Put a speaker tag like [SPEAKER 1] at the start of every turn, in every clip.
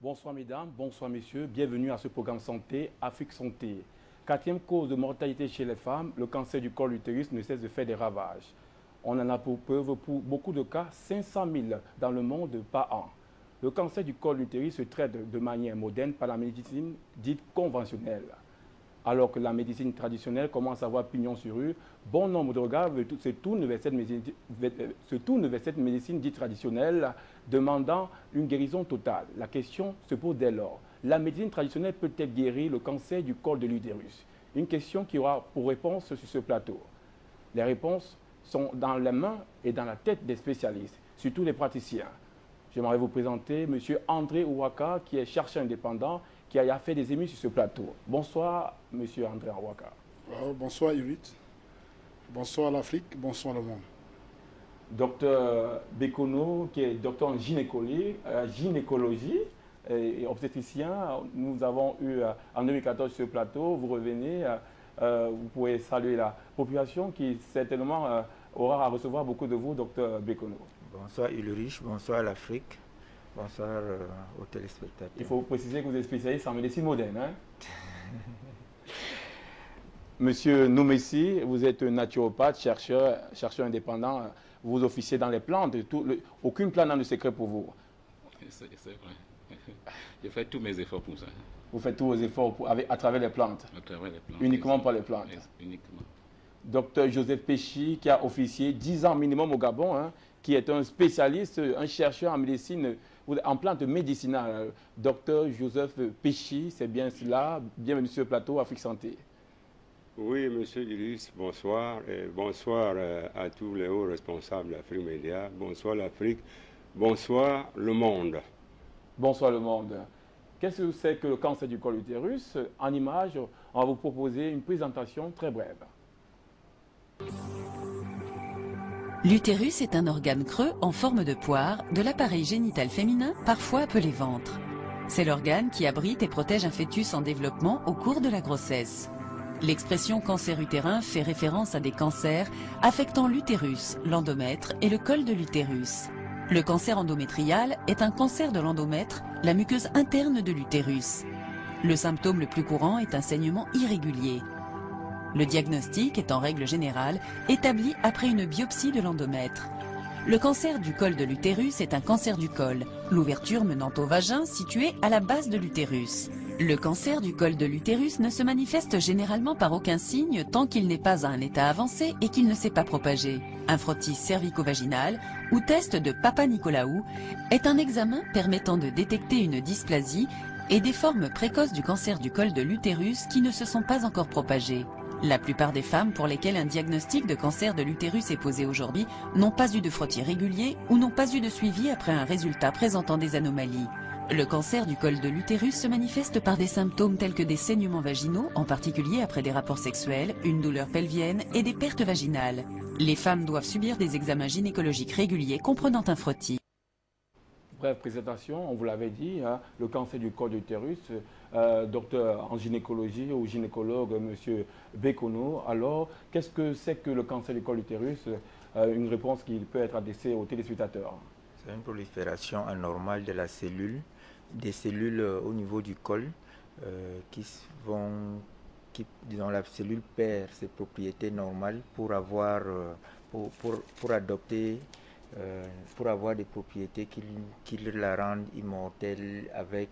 [SPEAKER 1] Bonsoir mesdames, bonsoir messieurs, bienvenue à ce programme Santé, Afrique Santé. Quatrième cause de mortalité chez les femmes, le cancer du col de l'utérus ne cesse de faire des ravages. On en a pour preuve pour beaucoup de cas 500 000 dans le monde par an. Le cancer du col de l'utérus se traite de manière moderne par la médecine dite conventionnelle. Alors que la médecine traditionnelle commence à avoir pignon sur rue, bon nombre de regards se tournent vers cette médecine dite traditionnelle, demandant une guérison totale. La question se pose dès lors. La médecine traditionnelle peut-elle guérir le cancer du col de l'utérus? Une question qui aura pour réponse sur ce plateau. Les réponses sont dans les mains et dans la tête des spécialistes, surtout les praticiens. J'aimerais vous présenter M. André Ouaka, qui est chercheur indépendant, qui a fait des émissions sur ce plateau. Bonsoir, M. André Ouaka.
[SPEAKER 2] Bonsoir, Irit. Bonsoir l'Afrique, bonsoir le monde.
[SPEAKER 1] Docteur Bekono, qui est docteur en gynécologie et obstétricien. Nous avons eu en 2014 ce plateau. Vous revenez, vous pouvez saluer la population qui certainement aura à recevoir beaucoup de vous, docteur Bekono.
[SPEAKER 3] Bonsoir Ulrich, bonsoir l'Afrique, bonsoir aux téléspectateurs.
[SPEAKER 1] Il faut préciser que vous êtes spécialiste en médecine moderne. Hein? Monsieur Noumessi, vous êtes naturopathe, chercheur indépendant. Vous officiez dans les plantes. Aucune plante n'a de secret pour vous.
[SPEAKER 4] C'est vrai. Je fais tous mes efforts pour ça.
[SPEAKER 1] Vous faites tous vos efforts à travers les plantes.
[SPEAKER 4] À travers les plantes.
[SPEAKER 1] Uniquement par les plantes.
[SPEAKER 4] Uniquement.
[SPEAKER 1] Docteur Joseph Péchy, qui a officié 10 ans minimum au Gabon, hein, qui est un spécialiste, un chercheur en médecine, en plantes médicinales. Docteur Joseph Péchy, c'est bien cela. Bienvenue sur le plateau Afrique Santé.
[SPEAKER 5] Oui, monsieur Iris, bonsoir. Et bonsoir à tous les hauts responsables d'Afrique Média. Bonsoir l'Afrique. Bonsoir le monde.
[SPEAKER 1] Bonsoir le monde. Qu'est-ce que c'est que le cancer du col de l'utérus? En image, on va vous proposer une présentation très brève.
[SPEAKER 6] L'utérus est un organe creux en forme de poire de l'appareil génital féminin, parfois appelé ventre. C'est l'organe qui abrite et protège un fœtus en développement au cours de la grossesse. L'expression cancer utérin fait référence à des cancers affectant l'utérus, l'endomètre et le col de l'utérus. Le cancer endométrial est un cancer de l'endomètre, la muqueuse interne de l'utérus. Le symptôme le plus courant est un saignement irrégulier. Le diagnostic est en règle générale établi après une biopsie de l'endomètre. Le cancer du col de l'utérus est un cancer du col, l'ouverture menant au vagin située à la base de l'utérus. Le cancer du col de l'utérus ne se manifeste généralement par aucun signe tant qu'il n'est pas à un état avancé et qu'il ne s'est pas propagé. Un frottis cervico-vaginal ou test de Papa-Nicolau est un examen permettant de détecter une dysplasie et des formes précoces du cancer du col de l'utérus qui ne se sont pas encore propagées. La plupart des femmes pour lesquelles un diagnostic de cancer de l'utérus est posé aujourd'hui n'ont pas eu de frottis régulier ou n'ont pas eu de suivi après un résultat présentant des anomalies. Le cancer du col de l'utérus se manifeste par des symptômes tels que des saignements vaginaux, en particulier après des rapports sexuels, une douleur pelvienne et des pertes vaginales. Les femmes doivent subir des examens gynécologiques réguliers comprenant un frottis.
[SPEAKER 1] Bref présentation, on vous l'avait dit, hein, le cancer du col de l'utérus, docteur en gynécologie ou gynécologue, monsieur Bekono. Alors, qu'est-ce que c'est que le cancer du col de l'utérus? Une réponse qui peut être adressée aux téléspectateurs.
[SPEAKER 3] C'est une prolifération anormale de la cellule, des cellules au niveau du col disons, la cellule perd ses propriétés normales pour avoir, pour adopter, pour avoir des propriétés qui la rendent immortelle avec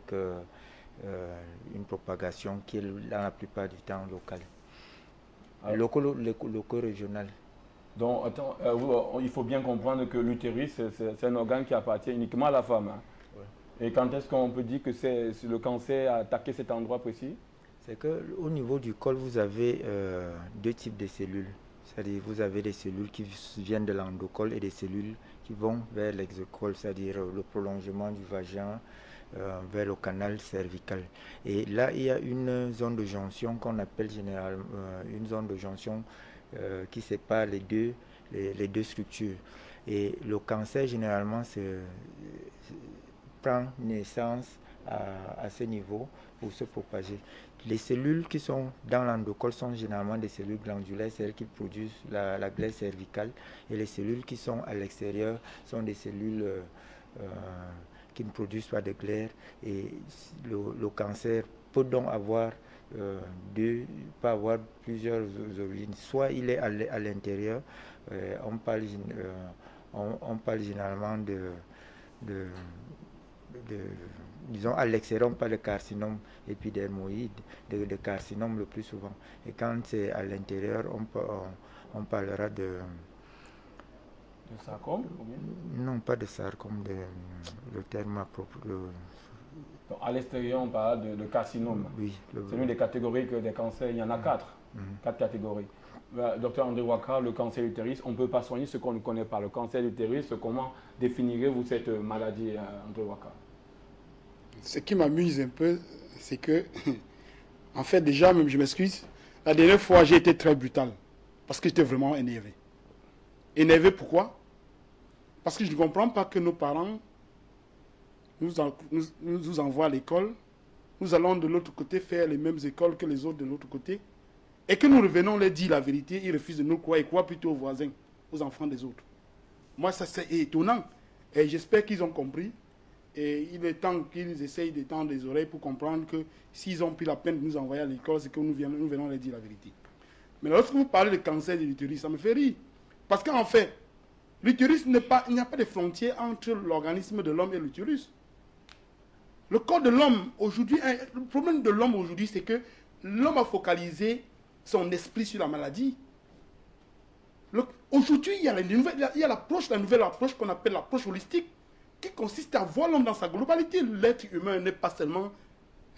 [SPEAKER 3] une propagation qui est dans la plupart du temps locale, loco-régionale.
[SPEAKER 1] Donc, attends, il faut bien comprendre que l'utérus, c'est un organe qui appartient uniquement à la femme. Hein. Ouais. Et quand est-ce qu'on peut dire que le cancer a attaqué cet endroit précis?
[SPEAKER 3] C'est qu'au niveau du col, vous avez deux types de cellules. C'est-à-dire vous avez des cellules qui viennent de l'endocole et des cellules qui vont vers l'exocole, c'est-à-dire le prolongement du vagin vers le canal cervical. Et là, il y a une zone de jonction qu'on appelle généralement une zone de jonction qui sépare les deux structures. Et le cancer, généralement, prend naissance à ce niveau pour se propager. Les cellules qui sont dans l'endocole sont généralement des cellules glandulaires, celles qui produisent la glaire cervicale, et les cellules qui sont à l'extérieur sont des cellules qui ne produisent pas de glaire. Et le cancer peut donc avoir peut avoir plusieurs origines. Soit il est à l'intérieur, on parle généralement disons à l'extérieur, on parle de carcinome épidermoïde, de carcinome le plus souvent. Et quand c'est à l'intérieur, on parlera de
[SPEAKER 1] sarcome ou bien?
[SPEAKER 3] Non, pas de sarcome, le terme propre.
[SPEAKER 1] Donc, à l'extérieur, on parle de carcinome.
[SPEAKER 3] Oui.
[SPEAKER 1] C'est l'une des catégories des cancers. Il y en a 4. 4 catégories. Docteur André Ouaka, le cancer de l'utérus, on ne peut pas soigner ce qu'on ne connaît pas. Le cancer de l'utérus, comment définirez-vous cette maladie, André Ouaka?
[SPEAKER 2] Ce qui m'amuse un peu, c'est que, en fait, déjà, même je m'excuse, la dernière fois, j'ai été très brutal. Parce que j'étais vraiment énervé. Énervé pourquoi? Parce que je ne comprends pas que nos parents nous envoient à l'école. Nous allons de l'autre côté faire les mêmes écoles que les autres de l'autre côté. Et que nous revenons leur dire la vérité, ils refusent de nous croire et croient plutôt aux voisins, aux enfants des autres. Moi, ça c'est étonnant. Et j'espère qu'ils ont compris. Et il est temps qu'ils essayent de tendre les oreilles pour comprendre que s'ils ont pris la peine de nous envoyer à l'école, c'est que nous venons leur dire la vérité. Mais lorsque vous parlez de cancer de l'utérus, ça me fait rire. Parce qu'en fait, l'utérus il n'y a pas de frontière entre l'organisme de l'homme et l'utérus. Le corps de l'homme, aujourd'hui, le problème de l'homme aujourd'hui, c'est que l'homme a focalisé son esprit sur la maladie. Aujourd'hui, il y a la nouvelle approche qu'on appelle l'approche holistique, qui consiste à voir l'homme dans sa globalité. L'être humain n'est pas seulement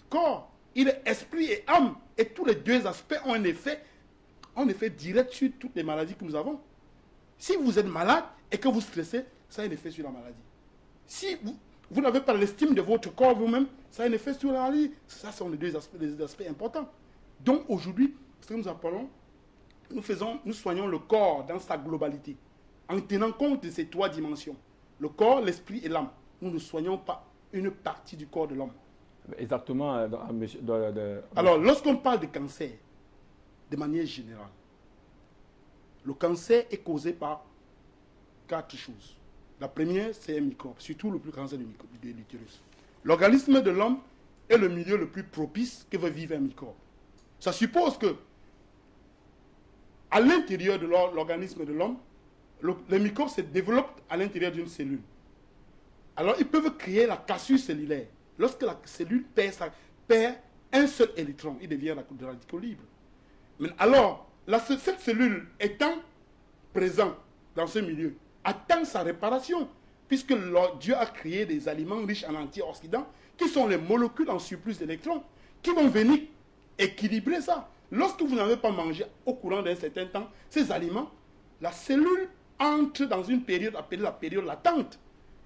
[SPEAKER 2] corps, il est esprit et âme. Et tous les deux aspects ont un effet direct sur toutes les maladies que nous avons. Si vous êtes malade et que vous stressez, ça a un effet sur la maladie. Si vous n'avez pas l'estime de votre corps vous-même, ça a un effet sur la maladie. Ça sont les aspects importants. Donc aujourd'hui, ce que nous appelons, nous soignons le corps dans sa globalité, en tenant compte de ces 3 dimensions. Le corps, l'esprit et l'âme. Nous ne soignons pas une partie du corps de l'homme.
[SPEAKER 1] Exactement.
[SPEAKER 2] Alors, lorsqu'on parle de cancer, de manière générale, le cancer est causé par 4 choses. La première, c'est un microbe, surtout le plus cancer de l'utérus. L'organisme de l'homme est le milieu le plus propice que veut vivre un microbe. Ça suppose que, à l'intérieur de l'organisme de l'homme, les microbes se développent à l'intérieur d'une cellule. Alors, ils peuvent créer la cassure cellulaire. Lorsque la cellule perd un seul électron, il devient de radicaux libres. Mais alors, cette cellule étant présente dans ce milieu, attend sa réparation, puisque Dieu a créé des aliments riches en antioxydants, qui sont les molécules en surplus d'électrons, qui vont venir équilibrer ça. Lorsque vous n'avez pas mangé au courant d'un certain temps ces aliments, la cellule entre dans une période appelée la période latente.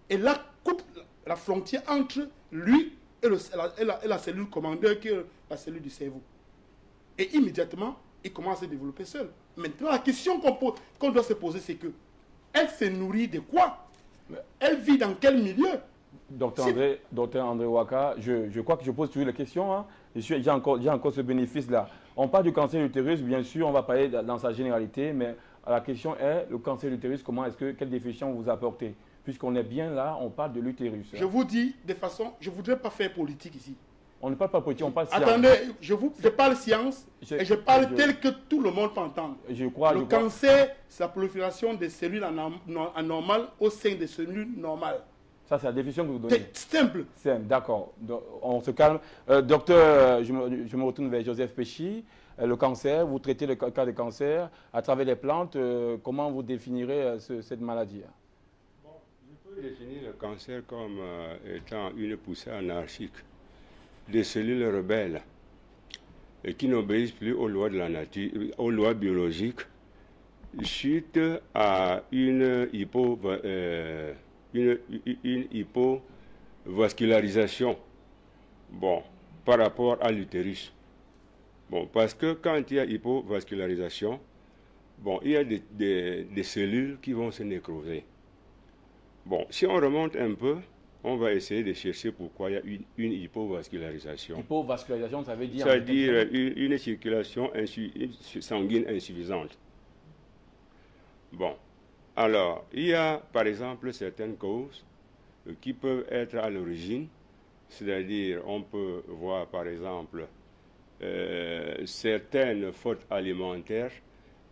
[SPEAKER 2] Et là, coupe la frontière entre lui et la cellule commandeur qui est la cellule du cerveau. Et immédiatement, il commence à se développer seul. Maintenant, la question qu'on doit se poser, c'est que elle se nourrit de quoi? Elle vit dans quel milieu?
[SPEAKER 1] Docteur André Ouaka, je crois que je pose toujours les questions. Hein. J'ai encore ce bénéfice-là. On parle du cancer de l'utérus, bien sûr, on va parler dans sa généralité, mais la question est, le cancer de l'utérus, quelle définition vous apportez? Puisqu'on est bien là, on parle de l'utérus.
[SPEAKER 2] Je vous dis de façon, je ne voudrais pas faire politique ici.
[SPEAKER 1] On ne parle pas politique, on parle science.
[SPEAKER 2] Attendez, je parle science et je parle tel que tout le monde peut entendre. Le cancer, c'est la prolifération des cellules anormales au sein des cellules normales.
[SPEAKER 1] Ça, c'est la définition que vous donnez.
[SPEAKER 2] C'est simple.
[SPEAKER 1] Simple, d'accord. On se calme. Docteur, je me retourne vers Joseph Péchy. Le cancer, vous traitez le cas de cancer à travers les plantes. Comment vous définirez cette maladie?
[SPEAKER 5] Je peux définir le cancer comme étant une poussée anarchique des cellules rebelles et qui n'obéissent plus aux lois de la nature, aux lois biologiques, suite à une hypovascularisation par rapport à l'utérus. Parce que quand il y a hypovascularisation, il y a des cellules qui vont se nécroser. Si on remonte un peu, on va essayer de chercher pourquoi il y a une hypovascularisation.
[SPEAKER 1] Hypovascularisation, ça veut dire...
[SPEAKER 5] C'est-à-dire une circulation sanguine insuffisante. Alors, il y a par exemple certaines causes qui peuvent être à l'origine. C'est-à-dire, on peut voir par exemple certaines fautes alimentaires.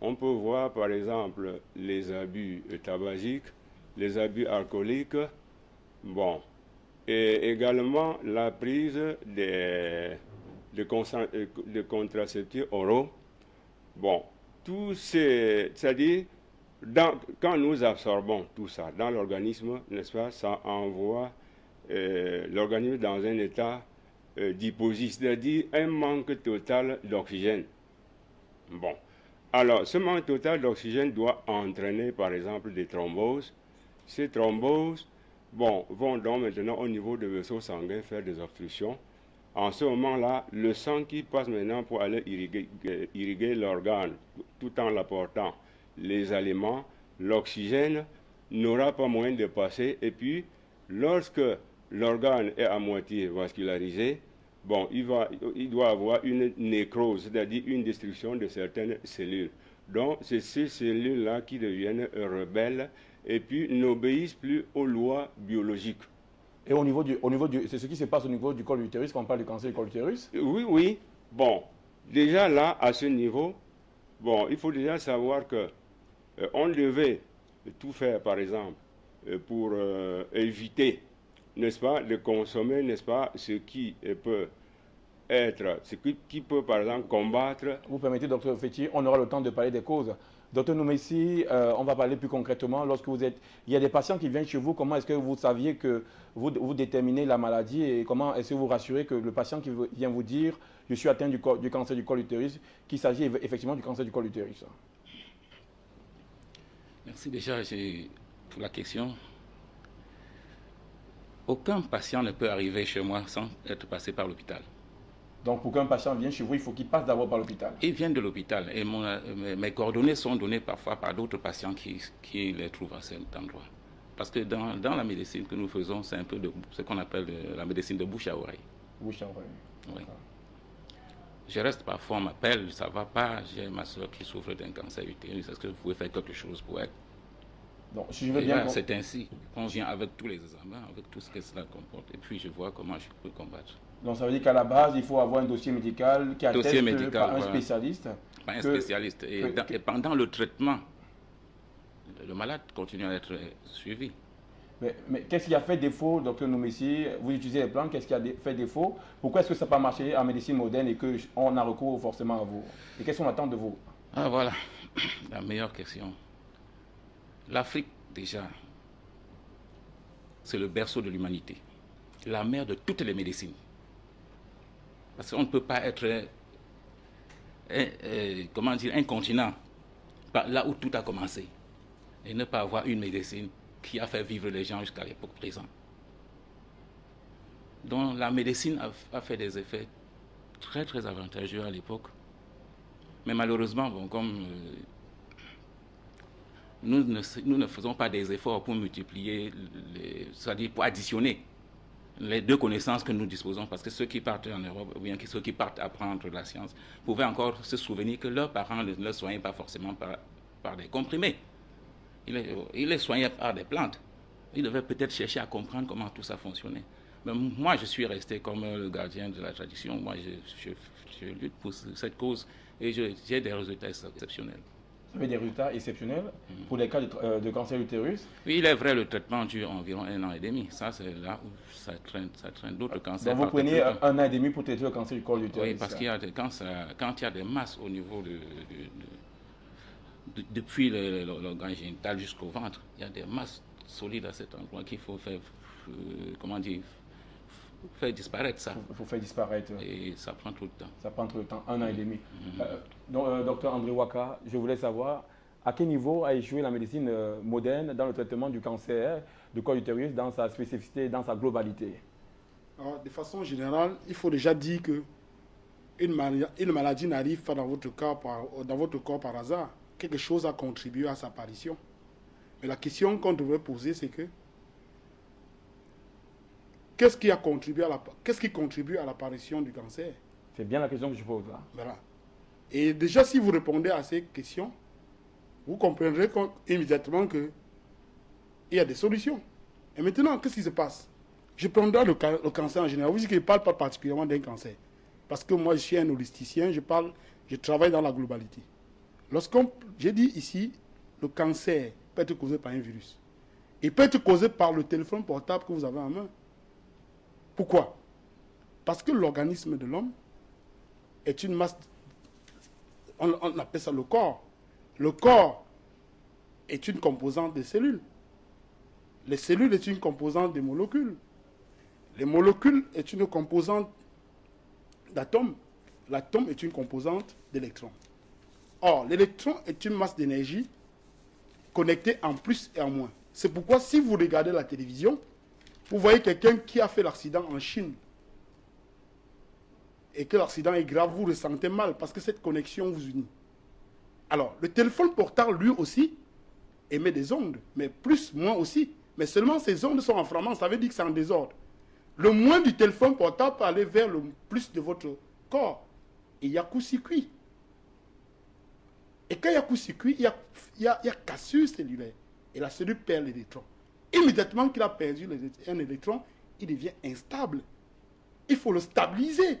[SPEAKER 5] On peut voir par exemple les abus tabagiques, les abus alcooliques, bon, et également la prise de contraceptifs oraux. Bon, tout ces, c'est-à-dire, quand nous absorbons tout ça dans l'organisme, n'est-ce pas, ça envoie l'organisme dans un état d'hypoxie, c'est-à-dire un manque total d'oxygène. Bon, alors ce manque total d'oxygène doit entraîner par exemple des thromboses. Ces thromboses, bon, vont donc maintenant au niveau des vaisseaux sanguins faire des obstructions. En ce moment-là, le sang qui passe maintenant pour aller irriguer l'organe, tout en l'apportant les aliments, l'oxygène n'aura pas moyen de passer. Et puis, lorsque l'organe est à moitié vascularisé, bon, il doit avoir une nécrose, c'est-à-dire une destruction de certaines cellules. Donc, c'est ces cellules-là qui deviennent rebelles et puis n'obéissent plus aux lois biologiques.
[SPEAKER 1] Et c'est ce qui se passe au niveau du col de l'utérus quand on parle du cancer du col de l'utérus?
[SPEAKER 5] Oui, oui. Bon, déjà là, à ce niveau, bon, il faut déjà savoir que on devait tout faire, par exemple, pour éviter, n'est-ce pas, de consommer, n'est-ce pas, ce qui peut être, ce qui peut, par exemple, combattre.
[SPEAKER 1] Vous permettez, docteur Fétier, on aura le temps de parler des causes. Docteur Noumessi, on va parler plus concrètement. Lorsque vous êtes, il y a des patients qui viennent chez vous, comment est-ce que vous saviez que vous déterminez la maladie et comment est-ce que vous rassurez que le patient qui vient vous dire « je suis atteint du cancer du col de l'utérus », qu'il s'agit effectivement du cancer du col de l'utérus?
[SPEAKER 4] Merci déjà pour la question. Aucun patient ne peut arriver chez moi sans être passé par l'hôpital.
[SPEAKER 1] Donc, pour qu'un patient vienne chez vous, il faut qu'il passe d'abord par l'hôpital.
[SPEAKER 4] Il vient de l'hôpital et mes coordonnées sont données parfois par d'autres patients qui les trouvent à cet endroit. Parce que dans la médecine que nous faisons, c'est un peu ce qu'on appelle la médecine de bouche à oreille.
[SPEAKER 1] Bouche à oreille.
[SPEAKER 4] Oui. Je reste parfois, on m'appelle, ça ne va pas, j'ai ma soeur qui souffre d'un cancer utérus, est-ce que vous pouvez faire quelque chose pour elle?
[SPEAKER 1] Donc, si je veux bien...
[SPEAKER 4] C'est ainsi qu'on vient avec tous les examens, avec tout ce que cela comporte, et puis je vois comment je peux combattre.
[SPEAKER 1] Donc ça veut dire qu'à la base, il faut avoir un dossier médical qui atteste par un spécialiste.
[SPEAKER 4] Par un spécialiste. Et pendant le traitement, le malade continue à être suivi.
[SPEAKER 1] Mais qu'est-ce qui a fait défaut, docteur Noumessi? Vous utilisez les plantes, qu'est-ce qui a fait défaut? Pourquoi est-ce que ça n'a pas marché en médecine moderne et qu'on a recours forcément à vous? Et qu'est-ce qu'on attend de vous?
[SPEAKER 4] Ah voilà, la meilleure question. L'Afrique, déjà, c'est le berceau de l'humanité. La mère de toutes les médecines. Parce qu'on ne peut pas être, comment dire, un continent, là où tout a commencé, et ne pas avoir une médecine qui a fait vivre les gens jusqu'à l'époque présente. Donc la médecine a fait des effets très très avantageux à l'époque. Mais malheureusement, bon, comme nous ne faisons pas des efforts pour multiplier, c'est-à-dire pour additionner les deux connaissances que nous disposons, parce que ceux qui partent en Europe, ou bien ceux qui partent apprendre la science, pouvaient encore se souvenir que leurs parents ne les soignaient pas forcément par des comprimés. Ils les soignaient par des plantes. Ils devaient peut-être chercher à comprendre comment tout ça fonctionnait. Mais moi, je suis resté comme le gardien de la tradition. Moi, je lutte pour cette cause et j'ai des résultats exceptionnels.
[SPEAKER 1] Vous avez des résultats exceptionnels pour les cas de cancer utérus?
[SPEAKER 4] Oui, il est vrai, le traitement dure environ 1 an et demi. Ça, c'est là où ça traîne d'autres cancers.
[SPEAKER 1] Donc vous prenez 1 an et demi pour traiter le cancer du col de l'utérus?
[SPEAKER 4] Oui, parce qu'il y a quand il y a des masses au niveau depuis l'organe génital jusqu'au ventre, il y a des masses solides à cet endroit qu'il faut faire, comment dire, faire disparaître ça.
[SPEAKER 1] Il faut faire disparaître.
[SPEAKER 4] Et ça prend trop de temps.
[SPEAKER 1] Ça prend trop de temps, 1 an et demi. Donc, docteur André Waka, je voulais savoir à quel niveau a échoué la médecine moderne dans le traitement du cancer du col utérus, dans sa spécificité, dans sa globalité?
[SPEAKER 2] Alors, de façon générale, il faut déjà dire que une maladie n'arrive pas dans votre corps par hasard. Quelque chose a contribué à sa apparition. Mais la question qu'on devrait poser, c'est que qu'est-ce qui contribue à l'apparition du cancer?
[SPEAKER 1] C'est bien la question que je pose là.
[SPEAKER 2] Voilà. Et déjà, si vous répondez à ces questions, vous comprendrez immédiatement qu'il y a des solutions. Et maintenant, qu'est-ce qui se passe? Je prendrai le cancer en général. Vous dites que je ne parle pas particulièrement d'un cancer. Parce que moi, je suis un holisticien, je travaille dans la globalité. J'ai dit ici, le cancer peut être causé par un virus. Il peut être causé par le téléphone portable que vous avez en main. Pourquoi? Parce que l'organisme de l'homme est une masse, on appelle ça le corps. Le corps est une composante des cellules. Les cellules est une composante des molécules. Les molécules est une composante d'atomes. L'atome est une composante d'électrons. Or, l'électron est une masse d'énergie connectée en plus et en moins. C'est pourquoi si vous regardez la télévision, vous voyez quelqu'un qui a fait l'accident en Chine et que l'accident est grave, vous ressentez mal parce que cette connexion vous unit. Alors, le téléphone portable, lui aussi, émet des ondes, mais plus, moins aussi. Mais seulement ces ondes sont en fragments, ça veut dire que c'est en désordre. Le moins du téléphone portable peut aller vers le plus de votre corps. Et il y a court-circuit. Et quand il y a court-circuit, il y a cassure cellulaire. Et la cellule perd l'électron. Immédiatement qu'il a perdu un électron, il devient instable. Il faut le stabiliser.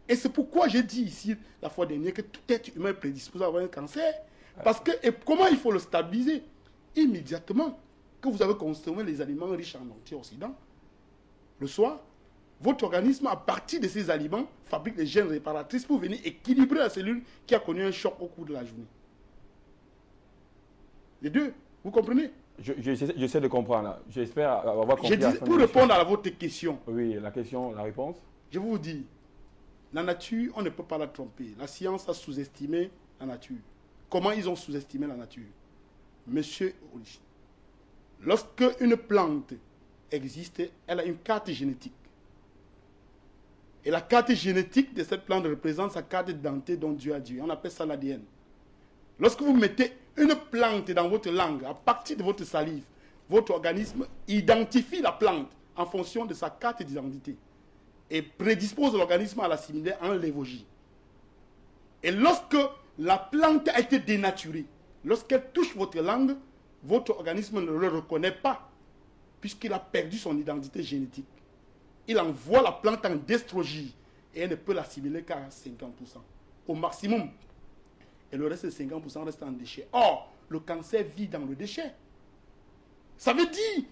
[SPEAKER 2] Et c'est pourquoi j'ai dit ici, la fois dernière, que tout être humain est prédisposé à avoir un cancer. Parce que, et comment il faut le stabiliser? Immédiatement que vous avez consommé les aliments riches en antioxydants, le soir, votre organisme, à partir de ces aliments, fabrique les gènes réparatrices pour venir équilibrer la cellule qui a connu un choc au cours de la journée. Les deux, vous comprenez?
[SPEAKER 1] J'essaie de comprendre. J'espère avoir compris.
[SPEAKER 2] Pour répondre à votre question.
[SPEAKER 1] Oui, la question, la réponse.
[SPEAKER 2] Je vous dis, la nature, on ne peut pas la tromper. La science a sous-estimé la nature. Comment ils ont sous-estimé la nature? Monsieur Oli, lorsque une plante existe, elle a une carte génétique. Et la carte génétique de cette plante représente sa carte d'identité dont Dieu a dit. On appelle ça l'ADN. Lorsque vous mettez une plante dans votre langue, à partir de votre salive, votre organisme identifie la plante en fonction de sa carte d'identité et prédispose l'organisme à l'assimiler en lévogie. Et lorsque la plante a été dénaturée, lorsqu'elle touche votre langue, votre organisme ne le reconnaît pas, puisqu'il a perdu son identité génétique. Il envoie la plante en destrogie et elle ne peut l'assimiler qu'à 50%, au maximum. Et le reste de 50% reste en déchet. Or, le cancer vit dans le déchet. Ça veut dire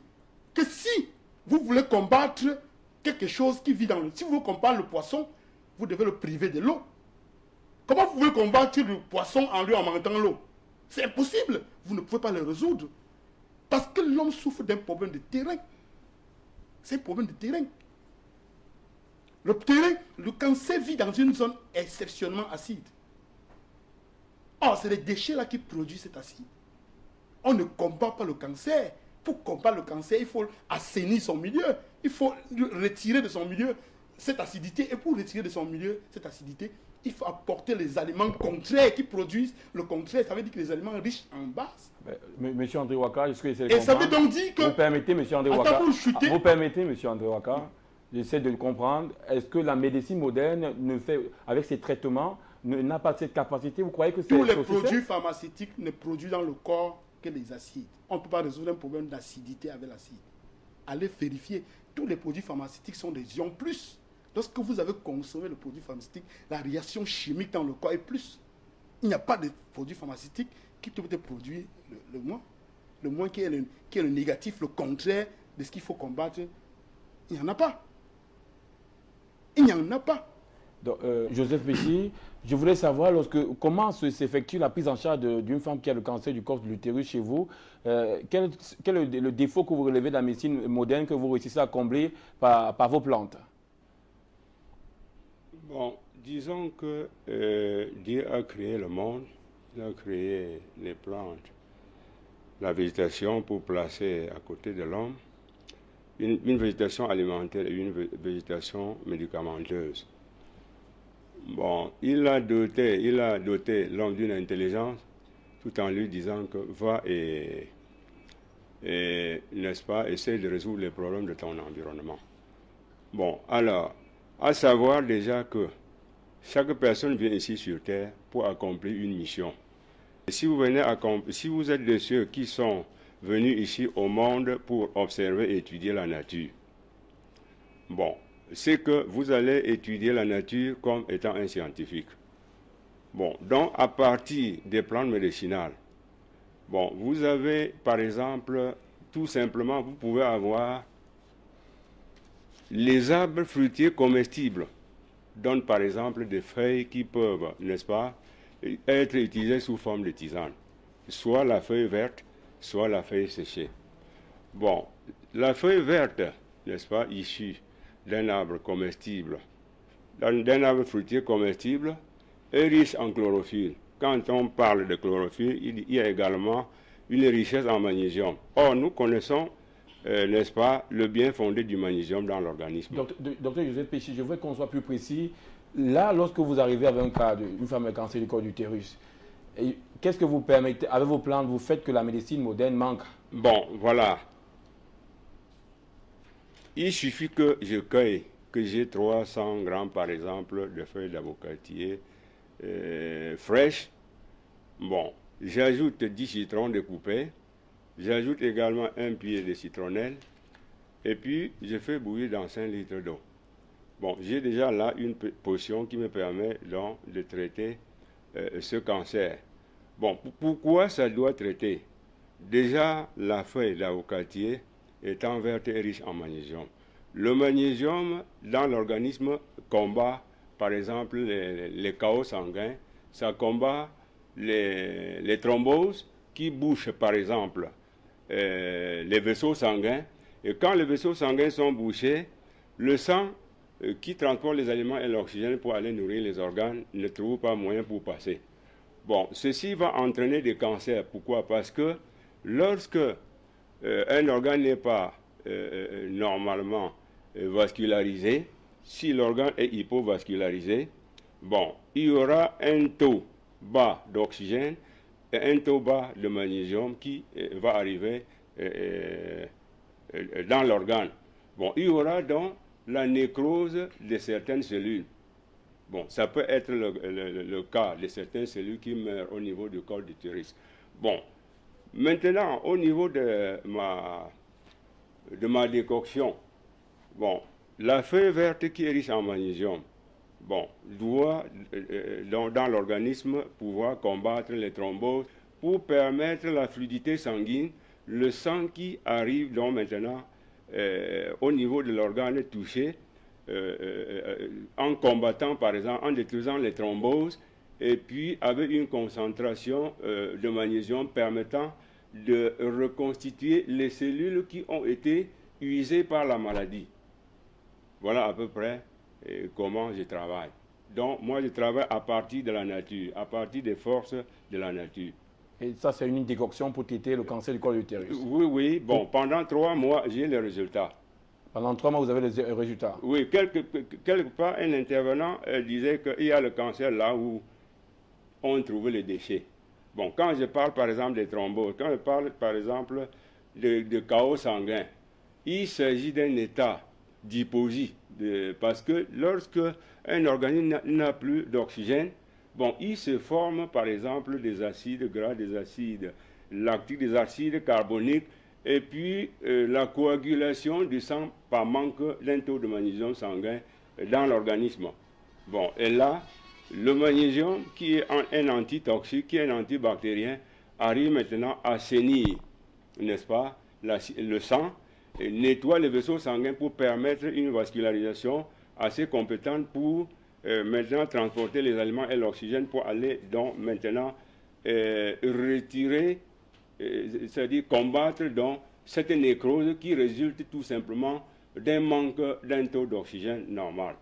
[SPEAKER 2] que si vous voulez combattre quelque chose qui vit dans le... Si vous voulez combattre le poisson, vous devez le priver de l'eau. Comment vous pouvez combattre le poisson en lui augmentant l'eau? C'est impossible. Vous ne pouvez pas le résoudre. Parce que l'homme souffre d'un problème de terrain. C'est un problème de terrain. Le terrain, le cancer vit dans une zone exceptionnellement acide. Or, c'est les déchets là qui produisent cet acide. On ne combat pas le cancer. Pour combattre le cancer, il faut assainir son milieu. Il faut retirer de son milieu cette acidité. Et pour retirer de son milieu cette acidité, il faut apporter les aliments contraires qui produisent le contraire. Ça veut dire que les aliments riches en base.
[SPEAKER 1] Monsieur André Ouaka, est-ce que c'est
[SPEAKER 2] et ça veut donc dire que...
[SPEAKER 1] Vous permettez, monsieur André Ouaka, j'essaie de le comprendre. Est-ce que la médecine moderne, avec ses traitements, n'a pas cette capacité? Vous croyez que c'est...
[SPEAKER 2] Tous les produits pharmaceutiques ne produisent dans le corps que les acides. On ne peut pas résoudre un problème d'acidité avec l'acide. Allez vérifier. Tous les produits pharmaceutiques sont des ions plus. Lorsque vous avez consommé le produit pharmaceutique, la réaction chimique dans le corps est plus. Il n'y a pas de produit pharmaceutique qui peut te produire le moins. Le moins qui est le négatif, le contraire de ce qu'il faut combattre. Il n'y en a pas. Il n'y en a pas.
[SPEAKER 1] Donc, Joseph Petit, je voulais savoir comment s'effectue la prise en charge d'une femme qui a le cancer du col de l'utérus chez vous. Quel est le défaut que vous relevez de la médecine moderne que vous réussissez à combler par vos plantes?
[SPEAKER 5] Bon, disons que Dieu a créé le monde, il a créé les plantes, la végétation pour placer à côté de l'homme, une végétation alimentaire et une végétation médicamenteuse. Bon, il a doté l'homme d'une intelligence tout en lui disant que va et n'est-ce pas, essaye de résoudre les problèmes de ton environnement. Bon, alors, à savoir déjà que chaque personne vient ici sur Terre pour accomplir une mission. Et si vous êtes de ceux qui sont venu ici au monde pour observer et étudier la nature. Bon, c'est que vous allez étudier la nature comme étant un scientifique. Bon, donc à partir des plantes médicinales, bon, vous avez par exemple, tout simplement, vous pouvez avoir les arbres fruitiers comestibles, donnent par exemple des feuilles qui peuvent, n'est-ce pas, être utilisées sous forme de tisane, soit la feuille verte, soit la feuille séchée. Bon, la feuille verte, n'est-ce pas, issue d'un arbre comestible, d'un arbre fruitier comestible, est riche en chlorophylle. Quand on parle de chlorophylle, il y a également une richesse en magnésium. Or, nous connaissons, n'est-ce pas, le bien fondé du magnésium dans l'organisme.
[SPEAKER 1] Docteur Joseph Péchi, je voudrais qu'on soit plus précis. Là, lorsque vous arrivez avec un cas d'une femme avec cancer du col de l'utérus, qu'est-ce que vous permettez, avec vos plantes, vous faites que la médecine moderne manque?
[SPEAKER 5] Bon, voilà. Il suffit que je cueille, que j'ai 300 grammes, par exemple, de feuilles d'avocatier fraîches. Bon, j'ajoute 10 citrons découpés. J'ajoute également un pied de citronnelle. Et puis, je fais bouillir dans 5 litres d'eau. Bon, j'ai déjà là une potion qui me permet donc de traiter ce cancer. Bon, pourquoi ça doit traiter? Déjà, la feuille d'avocatier étant verte et riche en magnésium. Le magnésium, dans l'organisme, combat, par exemple, les chaos sanguins. Ça combat les thromboses qui bouchent, par exemple, les vaisseaux sanguins. Et quand les vaisseaux sanguins sont bouchés, le sang qui transporte les aliments et l'oxygène pour aller nourrir les organes ne trouve pas moyen pour passer. Bon, ceci va entraîner des cancers. Pourquoi? Parce que lorsque un organe n'est pas normalement vascularisé, si l'organe est hypovascularisé, bon, il y aura un taux bas d'oxygène et un taux bas de magnésium qui va arriver dans l'organe. Bon, il y aura donc la nécrose de certaines cellules. Bon, ça peut être le cas de certaines cellules qui meurent au niveau du col d'utérus. Bon, maintenant, au niveau de ma décoction, bon, la feuille verte qui est riche en magnésium, bon, doit, dans l'organisme, pouvoir combattre les thromboses pour permettre la fluidité sanguine, le sang qui arrive donc maintenant au niveau de l'organe touché, en combattant par exemple, en détruisant les thromboses, et puis avec une concentration de magnésium permettant de reconstituer les cellules qui ont été usées par la maladie. Voilà à peu près comment je travaille. Donc moi je travaille à partir de la nature, à partir des forces de la nature.
[SPEAKER 1] Et ça, c'est une décoction pour traiter le cancer du col de l'utérus?
[SPEAKER 5] Oui, oui. Bon, pendant 3 mois, j'ai les résultats.
[SPEAKER 1] Pendant 3 mois, vous avez les résultats?
[SPEAKER 5] Oui, quelque part, un intervenant disait qu'il y a le cancer là où on trouvait les déchets. Bon, quand je parle par exemple des thromboses, quand je parle par exemple de chaos sanguin, il s'agit d'un état d'hyposie, parce que lorsque un organisme n'a plus d'oxygène, bon, il se forme par exemple des acides gras, des acides lactiques, des acides carboniques, et puis la coagulation du sang par manque d'un taux de magnésium sanguin dans l'organisme. Bon, et là, le magnésium, qui est un antitoxique, qui est un antibactérien, arrive maintenant à assainir, n'est-ce pas, le sang, et nettoie les vaisseaux sanguins pour permettre une vascularisation assez compétente pour maintenant transporter les aliments et l'oxygène pour aller donc maintenant retirer, c'est-à-dire combattre donc cette nécrose qui résulte tout simplement d'un manque d'un taux d'oxygène normal.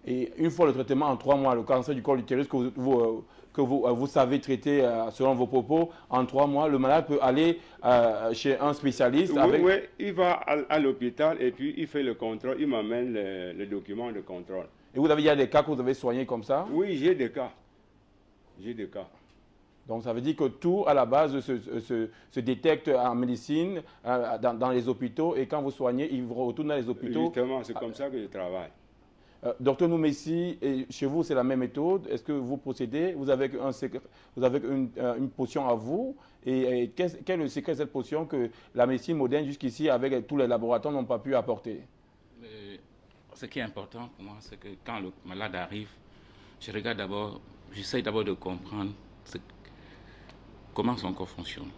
[SPEAKER 1] Et une fois le traitement en 3 mois, le cancer du col de l'utérus que vous savez traiter selon vos propos, en 3 mois, le malade peut aller chez un spécialiste.
[SPEAKER 5] Oui, oui, il va à l'hôpital et puis il fait le contrôle, il m'amène le document de contrôle.
[SPEAKER 1] Et vous avez déjà des cas que vous avez soignés comme ça?
[SPEAKER 5] Oui, j'ai des cas. J'ai des cas.
[SPEAKER 1] Donc ça veut dire que tout à la base se détecte en médecine, dans les hôpitaux, et quand vous soignez, ils vous retournent dans les hôpitaux.
[SPEAKER 5] Justement, c'est comme ça que je travaille.
[SPEAKER 1] Docteur Noumessi, chez vous, c'est la même méthode. Est-ce que vous procédez? Vous avez, une potion à vous. Et quel est le secret de cette potion que la médecine moderne, jusqu'ici, avec tous les laboratoires, n'ont pas pu apporter?
[SPEAKER 4] Ce qui est important pour moi, c'est que quand le malade arrive, je regarde d'abord, j'essaie d'abord de comprendre comment son corps fonctionne.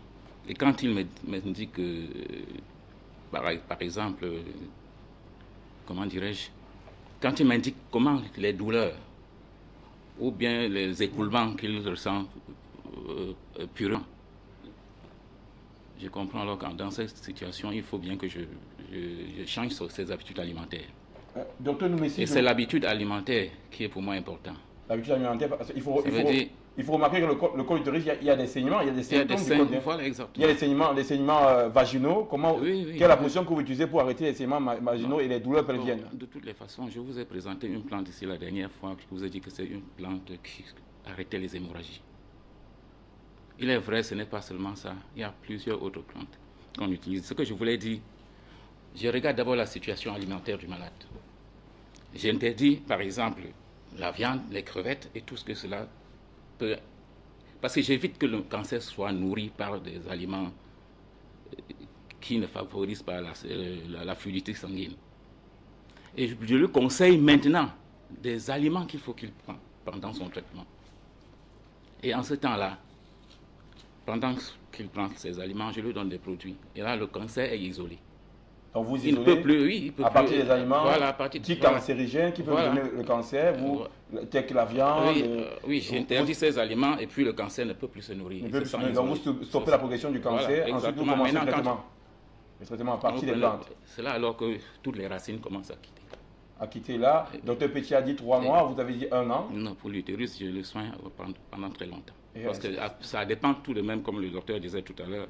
[SPEAKER 4] Et quand il me dit que, par exemple, comment dirais-je, quand il m'indique comment les douleurs ou bien les écoulements qu'il ressent purement, je comprends alors que dans cette situation, il faut bien que je change ses habitudes alimentaires.
[SPEAKER 1] Docteur Noumessi,
[SPEAKER 4] et c'est l'habitude alimentaire qui est pour moi important.
[SPEAKER 1] L'habitude alimentaire, il faut remarquer que le col utérus, il y a des saignements, il y a des symptômes du col utérus.
[SPEAKER 4] Voilà, exactement.
[SPEAKER 1] Il y a des saignements vaginaux. Quelle est la position que vous utilisez pour arrêter les saignements vaginaux et les douleurs pelviennes?
[SPEAKER 4] De toutes les façons, je vous ai présenté une plante ici la dernière fois. Je vous ai dit que c'est une plante qui arrêtait les hémorragies. Il est vrai, ce n'est pas seulement ça. Il y a plusieurs autres plantes qu'on utilise. Ce que je voulais dire, je regarde d'abord la situation alimentaire du malade. J'interdis, par exemple, la viande, les crevettes et tout ce que cela peut... Parce que j'évite que le cancer soit nourri par des aliments qui ne favorisent pas la fluidité sanguine. Et je lui conseille maintenant des aliments qu'il faut qu'il prenne pendant son traitement. Et en ce temps-là, pendant qu'il prend ces aliments, je lui donne des produits. Et là, le cancer est isolé.
[SPEAKER 1] Donc vous
[SPEAKER 4] il ne peut plus, oui, il peut
[SPEAKER 1] à partir des aliments
[SPEAKER 4] cancérigènes
[SPEAKER 1] qui peuvent donner le cancer, tel que la viande.
[SPEAKER 4] Oui, j'interdis ces aliments et puis le cancer ne peut plus se nourrir.
[SPEAKER 1] Donc vous stoppez la progression du cancer, ensuite vous commencez le traitement à partir des plantes.
[SPEAKER 4] C'est là alors que toutes les racines commencent à quitter.
[SPEAKER 1] Là, docteur Petit a dit 3 mois, vous avez dit 1 an.
[SPEAKER 4] Non, pour l'utérus, je le soigne pendant très longtemps. Parce que ça dépend tout de même, comme le docteur disait tout à l'heure,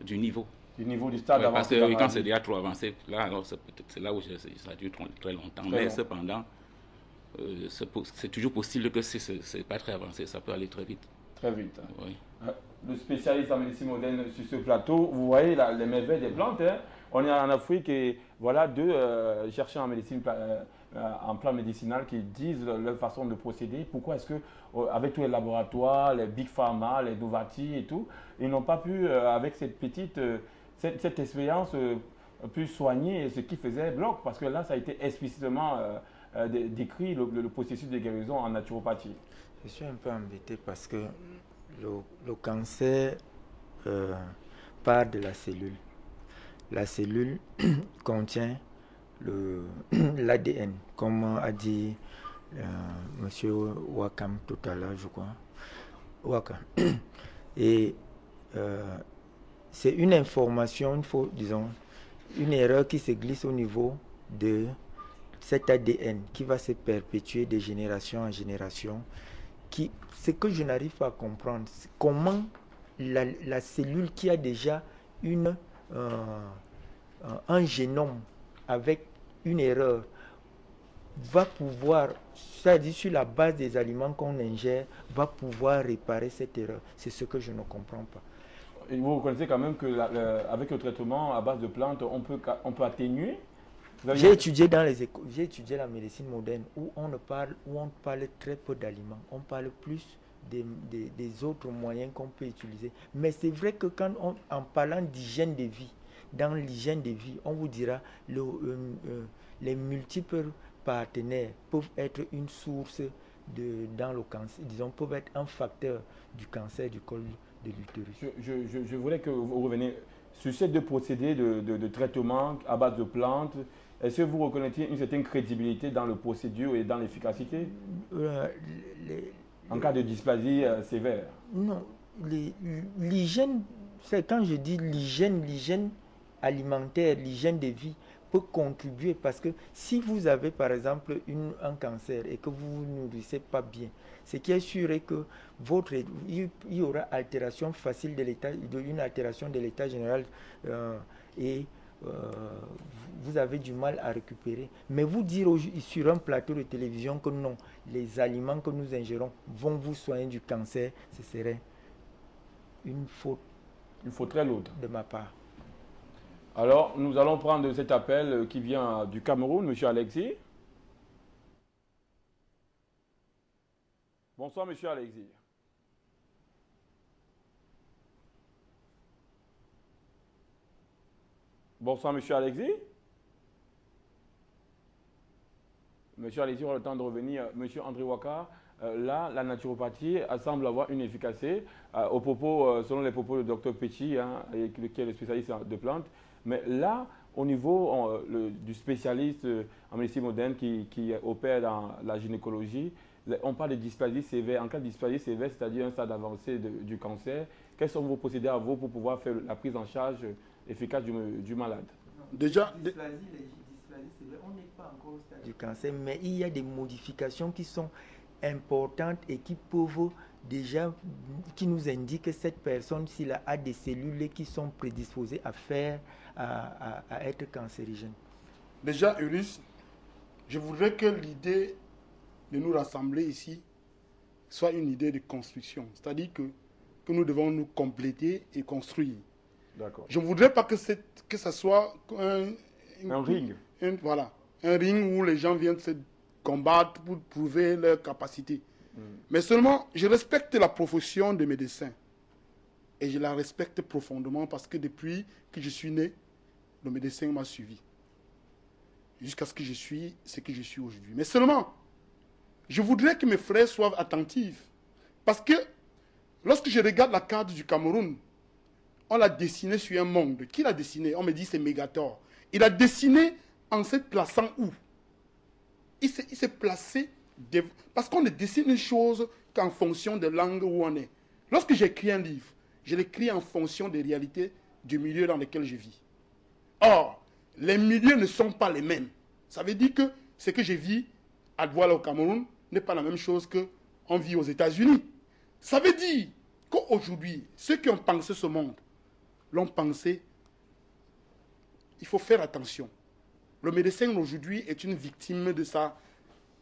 [SPEAKER 4] du niveau.
[SPEAKER 1] Du niveau du stade avancé.
[SPEAKER 4] Parce que quand c'est déjà trop avancé, là, alors c'est là où ça dure très longtemps. Mais cependant, c'est toujours possible que si ce n'est pas très avancé, ça peut aller très vite.
[SPEAKER 1] Très vite.
[SPEAKER 4] Oui.
[SPEAKER 1] Le spécialiste en médecine moderne sur ce plateau, vous voyez les merveilles des plantes. Hein. On est en Afrique et voilà 2 chercheurs en médecine en plan médicinal qui disent leur façon de procéder. Pourquoi est-ce que, avec tous les laboratoires, les Big Pharma, les Novartis et tout, ils n'ont pas pu, avec cette petite, cette expérience, pu soigner ce qui faisait bloc? Parce que là, ça a été explicitement décrit, le processus de guérison en naturopathie.
[SPEAKER 3] Je suis un peu embêté parce que le cancer part de la cellule. La cellule contient l'ADN, comme a dit M. Wakam tout à l'heure, je crois. Wakam. Et c'est une information, disons, une erreur qui se glisse au niveau de cet ADN qui va se perpétuer de génération en génération. Ce que je n'arrive pas à comprendre, c'est comment la cellule qui a déjà un génome avec une erreur va pouvoir, c'est-à-dire sur la base des aliments qu'on ingère, va pouvoir réparer cette erreur. C'est ce que je ne comprends pas.
[SPEAKER 1] Et vous reconnaissez quand même qu'avec le traitement à base de plantes, on peut atténuer?
[SPEAKER 3] J'ai étudié dans les écoles, j'ai étudié la médecine moderne où on parle très peu d'aliments. On parle plus des autres moyens qu'on peut utiliser. Mais c'est vrai que en parlant d'hygiène de vie, dans l'hygiène de vie, on vous dira les multiples partenaires peuvent être une source dans le cancer, disons, peuvent être un facteur du cancer du col de l'utérus.
[SPEAKER 1] Je voulais que vous reveniez sur ces 2 procédés de traitement à base de plantes. Est-ce que vous reconnaissez une certaine crédibilité dans le procédure et dans l'efficacité en cas de dysplasie sévère?
[SPEAKER 3] Non, l'hygiène, c'est quand je dis l'hygiène alimentaire, l'hygiène de vie peut contribuer parce que si vous avez par exemple un cancer et que vous ne vous nourrissez pas bien, ce qui est sûr est que il y aura altération facile une altération de l'état général et vous avez du mal à récupérer. Mais vous dire sur un plateau de télévision que non, les aliments que nous ingérons vont vous soigner du cancer, ce serait une faute
[SPEAKER 1] très lourde
[SPEAKER 3] de ma part.
[SPEAKER 1] Alors, nous allons prendre cet appel qui vient du Cameroun, M. Alexis. Bonsoir, monsieur Alexis. Bonsoir, monsieur Alexis. Monsieur Alexis aura le temps de revenir. Monsieur André Ouaka, là, la naturopathie semble avoir une efficacité selon les propos du docteur Petit, qui est le spécialiste de plantes. Mais là, au niveau du spécialiste en médecine moderne qui opère dans la gynécologie, on parle de dysplasie sévère. En cas de dysplasie sévère, c'est-à-dire un stade avancé du cancer, quels sont vos procédés à vous pour pouvoir faire la prise en charge efficace du malade?
[SPEAKER 2] Déjà,
[SPEAKER 3] dysplasie sévère, on n'est pas encore au stade du cancer, mais il y a des modifications qui sont importantes et qui peuvent déjà, qui nous indiquent que cette personne, s'il a des cellules qui sont prédisposées à être cancérigènes.
[SPEAKER 2] Déjà, Ulysse, je voudrais que l'idée de nous rassembler ici soit une idée de construction. C'est-à-dire que nous devons nous compléter et construire.
[SPEAKER 1] D'accord.
[SPEAKER 2] Je ne voudrais pas que ça soit
[SPEAKER 1] un ring.
[SPEAKER 2] Voilà, un ring où les gens viennent se combattre pour prouver leur capacité. Mais seulement, je respecte la profession de médecin. Et je la respecte profondément parce que depuis que je suis né, le médecin m'a suivi. Jusqu'à ce que je suis ce que je suis aujourd'hui. Mais seulement, je voudrais que mes frères soient attentifs. Parce que lorsque je regarde la carte du Cameroun, on l'a dessiné sur un monde. Qui l'a dessiné? On me dit c'est Mégator. Il a dessiné en se plaçant où? Il s'est placé... Parce qu'on ne dessine une chose qu'en fonction de l'angle où on est. Lorsque j'écris un livre, je l'écris en fonction des réalités du milieu dans lequel je vis. Or, les milieux ne sont pas les mêmes. Ça veut dire que ce que je vis à Douala au Cameroun n'est pas la même chose qu'on vit aux États-Unis. Ça veut dire qu'aujourd'hui, ceux qui ont pensé ce monde l'ont pensé. Il faut faire attention. Le médecin aujourd'hui est une victime de ça.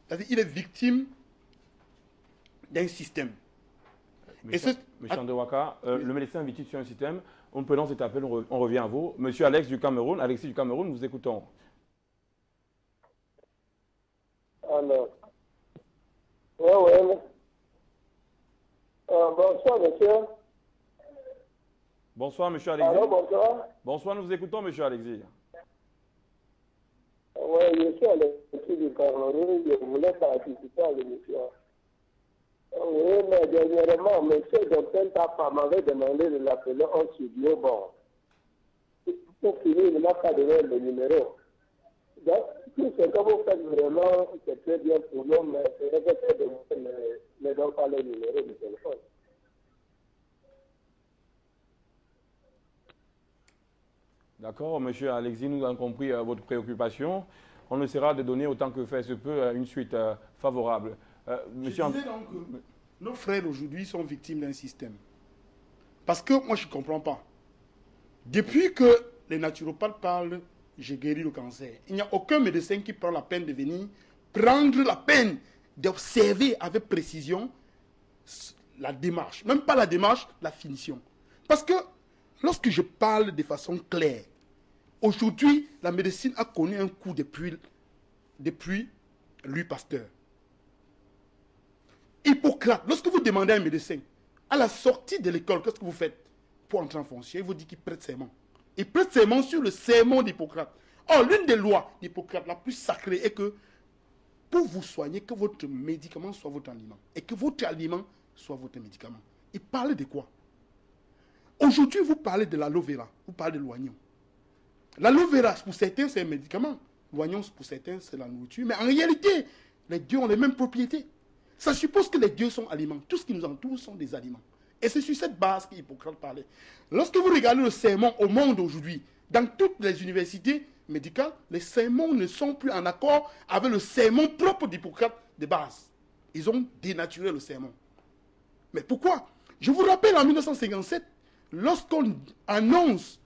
[SPEAKER 2] C'est-à-dire il est victime d'un système.
[SPEAKER 1] Monsieur André Ouaka, le médecin est victime sur un système. On peut lancer cet appel, on revient à vous. Monsieur Alexis du Cameroun, nous vous écoutons.
[SPEAKER 7] Alors, oui. Bonsoir, monsieur.
[SPEAKER 1] Bonsoir, monsieur Alexis.
[SPEAKER 7] Alors, bonsoir.
[SPEAKER 1] Bonsoir, nous vous écoutons, monsieur Alexis.
[SPEAKER 7] Oui, je suis Alexis du Cameroun, je voulais participer à l'émission. Oui, mais dernièrement, monsieur Docteur Tapa m'avait demandé de l'appeler en studio. Bon, pour finir, il n'a pas donné le numéro. Donc, tout ce que vous faites vraiment, c'est très bien pour nous, mais c'est vrai que ne donne pas le numéro du téléphone.
[SPEAKER 1] D'accord, monsieur Alexis, nous avons compris votre préoccupation. On essaiera de donner autant que faire se peut une suite favorable.
[SPEAKER 2] Monsieur, je disais donc que nos frères aujourd'hui sont victimes d'un système. Parce que moi, je ne comprends pas. Depuis que les naturopathes parlent, j'ai guéri le cancer, il n'y a aucun médecin qui prend la peine de venir prendre la peine d'observer avec précision la démarche. Même pas la démarche, la finition. Parce que lorsque je parle de façon claire, aujourd'hui, la médecine a connu un coup depuis Louis Pasteur. Hippocrate, lorsque vous demandez à un médecin, à la sortie de l'école, qu'est-ce que vous faites pour entrer en fonction? Il vous dit qu'il prête serment. Il prête serment sur le serment d'Hippocrate. Or, l'une des lois d'Hippocrate la plus sacrée est que pour vous soigner, que votre médicament soit votre aliment. Et que votre aliment soit votre médicament. Il parle de quoi? Aujourd'hui, vous parlez de l'aloe vera, vous parlez de l'oignon. L'aloe vera, pour certains, c'est un médicament. L'oignon, pour certains, c'est la nourriture. Mais en réalité, les dieux ont les mêmes propriétés. Ça suppose que les dieux sont aliments. Tout ce qui nous entoure sont des aliments. Et c'est sur cette base qu'Hippocrate parlait. Lorsque vous regardez le sermon au monde aujourd'hui, dans toutes les universités médicales, les sermons ne sont plus en accord avec le sermon propre d'Hippocrate de base. Ils ont dénaturé le sermon. Mais pourquoi? Je vous rappelle en 1957, lorsqu'on annonce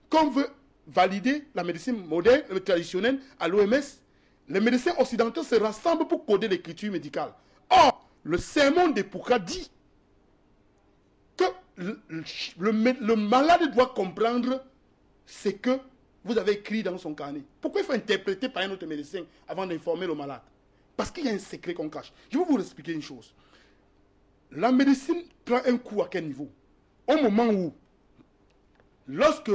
[SPEAKER 2] qu'on veut valider la médecine moderne, traditionnelle à l'OMS, les médecins occidentaux se rassemblent pour coder l'écriture médicale. Or, le sermon d'Hippocrate dit que le malade doit comprendre ce que vous avez écrit dans son carnet. Pourquoi il faut interpréter par un autre médecin avant d'informer le malade? Parce qu'il y a un secret qu'on cache. Je vais vous expliquer une chose. La médecine prend un coup à quel niveau? Au moment où, lorsque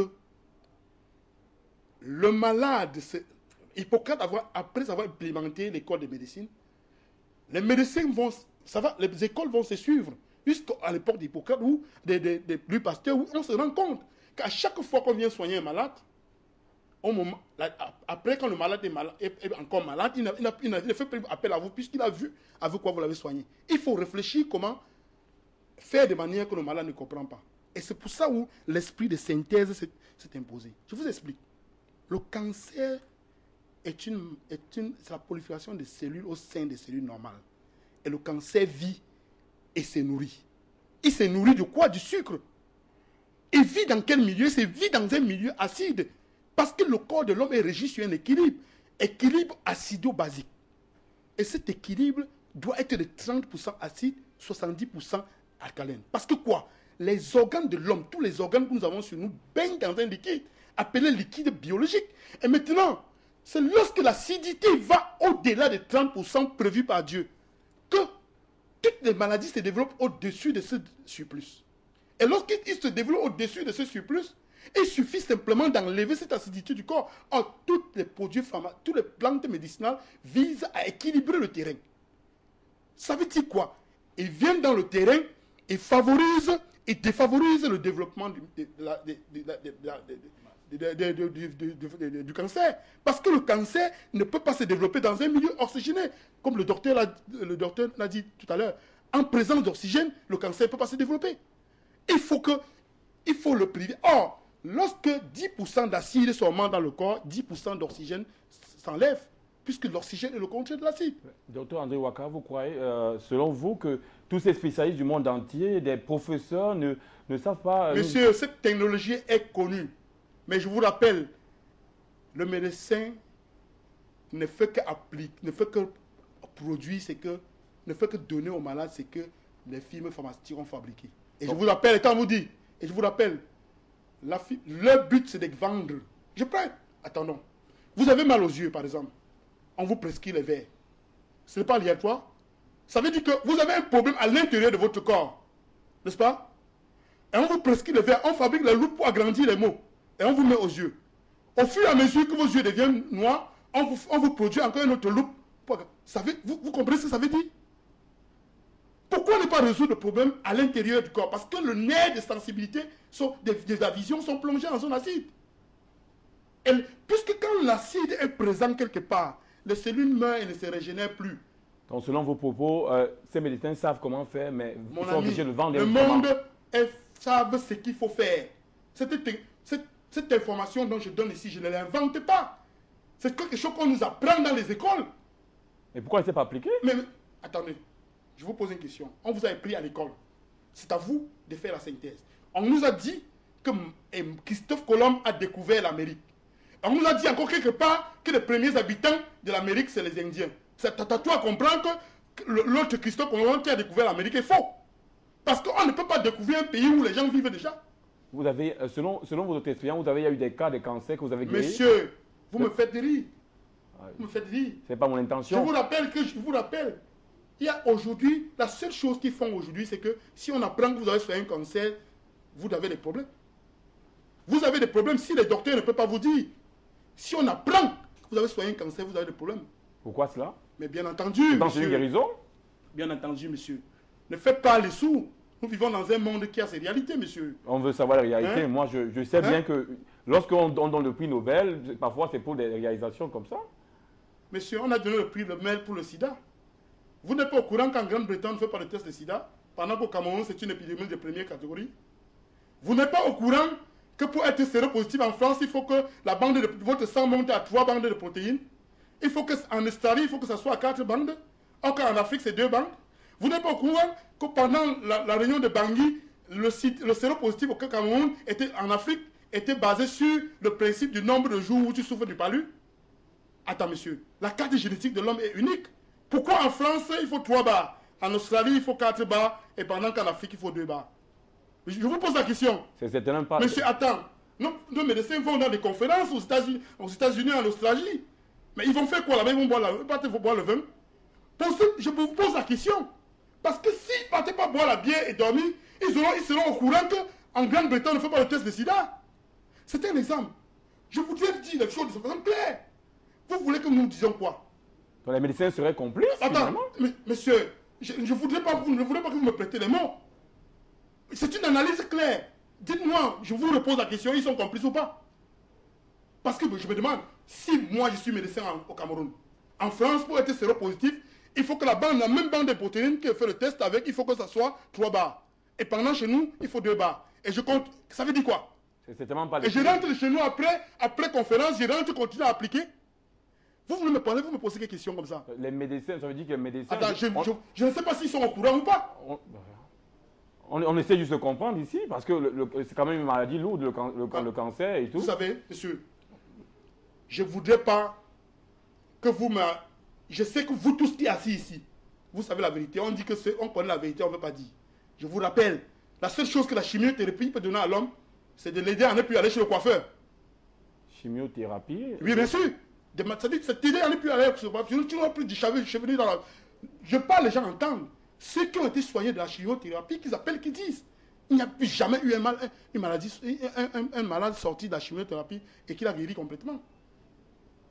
[SPEAKER 2] le malade, Hippocrate, après avoir implémenté l'école de médecine, les médecins vont, les écoles vont se suivre. Jusqu'à l'époque d'Hippocrate ou du Pasteur, où on se rend compte qu'à chaque fois qu'on vient soigner un malade, après quand le malade est encore malade, il ne fait plus appel à vous puisqu'il a vu avec quoi vous l'avez soigné. Il faut réfléchir comment faire de manière que le malade ne comprend pas. Et c'est pour ça où l'esprit de synthèse s'est imposé. Je vous explique. Le cancer c'est la prolifération des cellules au sein des cellules normales. Et le cancer vit et se nourrit. Il se nourrit de quoi? Du sucre. Il vit dans quel milieu? Il vit dans un milieu acide. Parce que le corps de l'homme est régi sur un équilibre. Équilibre acido-basique. Et cet équilibre doit être de 30% acide, 70% alcalin. Parce que quoi? Les organes de l'homme, tous les organes que nous avons sur nous, baignent dans un liquide, appelé liquide biologique. Et maintenant, c'est lorsque l'acidité va au-delà des 30% prévus par Dieu que toutes les maladies se développent au-dessus de ce surplus. Et lorsqu'il se développe au-dessus de ce surplus, il suffit simplement d'enlever cette acidité du corps. Or, tous les produits toutes les plantes médicinales visent à équilibrer le terrain. Ça veut dire quoi? Ils viennent dans le terrain et favorisent et défavorisent le développement du cancer. Parce que le cancer ne peut pas se développer dans un milieu oxygéné. Comme le docteur l'a dit tout à l'heure. En présence d'oxygène, le cancer ne peut pas se développer. Il faut le priver. Or, lorsque 10% d'acide se augmente dans le corps, 10% d'oxygène s'enlève, puisque l'oxygène est le contraire de l'acide.
[SPEAKER 1] Docteur André Ouaka, vous croyez, selon vous, que tous ces spécialistes du monde entier, des professeurs, ne savent pas...
[SPEAKER 2] Monsieur, cette technologie est connue. Mais je vous rappelle, le médecin ne fait qu'appliquer, ne fait que produire, ne fait que donner aux malades ce que les firmes pharmaceutiques ont fabriqué. Et je vous rappelle, quand on vous dit, et je vous rappelle, le but c'est de vendre. Je prends, attendons, vous avez mal aux yeux par exemple, on vous prescrit les verres. Ce n'est pas aléatoire. Ça veut dire que vous avez un problème à l'intérieur de votre corps, n'est-ce pas? Et on vous prescrit les verres, on fabrique la loupe pour agrandir les mots. Et on vous met aux yeux. Au fur et à mesure que vos yeux deviennent noirs, on vous produit encore une autre loupe. Vous comprenez ce que ça veut dire? Pourquoi ne pas résoudre le problème à l'intérieur du corps? Parce que le nerf de sensibilité de la vision sont plongés en zone acide. Et puisque quand l'acide est présent quelque part, les cellules meurent et ne se régénèrent plus.
[SPEAKER 1] Donc selon vos propos, ces médecins savent comment faire, mais
[SPEAKER 2] ils
[SPEAKER 1] sont obligés de vendre.
[SPEAKER 2] Le monde savent ce qu'il faut faire. Cette information dont je donne ici, je ne l'invente pas. C'est quelque chose qu'on nous apprend dans les écoles.
[SPEAKER 1] Et pourquoi elle ne s'est pas appliquée?
[SPEAKER 2] Mais attendez, je vous pose une question. On vous a appris à l'école. C'est à vous de faire la synthèse. On nous a dit que Christophe Colomb a découvert l'Amérique. On nous a dit encore quelque part que les premiers habitants de l'Amérique, c'est les Indiens. C'est à toi à comprendre que l'autre Christophe Colomb qui a découvert l'Amérique est faux. Parce qu'on ne peut pas découvrir un pays où les gens vivent déjà.
[SPEAKER 1] Vous avez, selon votre expérience, vous avez eu des cas de cancer que vous avez guéris?
[SPEAKER 2] Monsieur, vous me faites rire. Vous me faites rire.
[SPEAKER 1] Ce n'est pas mon intention.
[SPEAKER 2] Je vous rappelle, il y a aujourd'hui, la seule chose qu'ils font aujourd'hui, c'est que si on apprend que vous avez fait un cancer, vous avez des problèmes. Vous avez des problèmes si les docteurs ne peuvent pas vous dire. Si on apprend que vous avez soigné un cancer, vous avez des problèmes.
[SPEAKER 1] Pourquoi cela?
[SPEAKER 2] Mais bien entendu,
[SPEAKER 1] dans une guérison?
[SPEAKER 2] Bien entendu, monsieur. Ne faites pas les sourds. Nous vivons dans un monde qui a ses réalités, monsieur.
[SPEAKER 1] On veut savoir la réalité. Hein? Moi, je sais bien que lorsqu'on donne le prix Nobel, parfois c'est pour des réalisations comme ça.
[SPEAKER 2] Monsieur, on a donné le prix Nobel pour le sida. Vous n'êtes pas au courant qu'en Grande-Bretagne, on ne fait pas de test de sida, pendant qu'au Cameroun, c'est une épidémie de première catégorie. Vous n'êtes pas au courant que pour être séropositif en France, il faut que la bande de votre sang monte à 3 bandes de protéines. Il faut qu'en Australie, il faut que ça soit à 4 bandes. Or qu'en Afrique, c'est 2 bandes. Vous n'êtes pas au courant que pendant la réunion de Bangui, le séropositif au Cameroun en Afrique était basé sur le principe du nombre de jours où tu souffres du palu? Attends, monsieur, la carte génétique de l'homme est unique. Pourquoi en France, il faut 3 barres? En Australie, il faut 4 barres. Et pendant qu'en Afrique, il faut 2 barres. Je vous pose la question.
[SPEAKER 1] C'est certainement pas...
[SPEAKER 2] Monsieur, attends. Nos médecins vont dans des conférences aux États-Unis, en Australie. Mais ils vont faire quoi là-bas? Ils vont boire le vin. Je vous pose la question. Parce que s'ils ne partaient pas boire la bière et dormir, ils seront au courant qu'en Grande-Bretagne, on ne fait pas le test de sida. C'est un exemple. Je voudrais dire les choses de façon claire. Vous voulez que nous disions quoi?
[SPEAKER 1] Donc, les médecins seraient complices.
[SPEAKER 2] Attends, monsieur, je ne voudrais pas que vous me prêtez les mots. C'est une analyse claire. Dites-moi, je vous repose la question, ils sont complices ou pas? Parce que je me demande, si moi je suis médecin au Cameroun, en France, pour être séropositif, il faut que la même bande de protéines qui fait le test avec, il faut que ça soit 3 barres. Et pendant chez nous, il faut 2 barres. Et je compte, ça veut dire quoi?
[SPEAKER 1] C'est tellement pas.
[SPEAKER 2] Et je rentre chez nous après conférence, je rentre, continue à appliquer. Vous voulez me parler, vous me posez des questions comme ça.
[SPEAKER 1] Les médecins, ça veut dire que les médecins...
[SPEAKER 2] Attends, je ne sais pas s'ils sont au courant ou pas.
[SPEAKER 1] On essaie juste de comprendre ici, parce que c'est quand même une maladie lourde, le cancer et tout.
[SPEAKER 2] Vous savez, monsieur, je ne voudrais pas que vous me... Je sais que vous tous qui êtes assis ici, vous savez la vérité. On dit que on connaît la vérité, on ne veut pas dire. Je vous rappelle, la seule chose que la chimiothérapie peut donner à l'homme, c'est de l'aider à ne plus aller chez le coiffeur.
[SPEAKER 1] Chimiothérapie?
[SPEAKER 2] Oui, bien sûr. C'est t'aider à ne plus aller chez le coiffeur. Tu n'auras plus de cheveux dans la... Je parle, les gens entendent. Ceux qui ont été soignés de la chimiothérapie, qu'ils appellent, qu'ils disent. Il n'y a plus jamais eu un malade sorti de la chimiothérapie et qui l'a guéri complètement.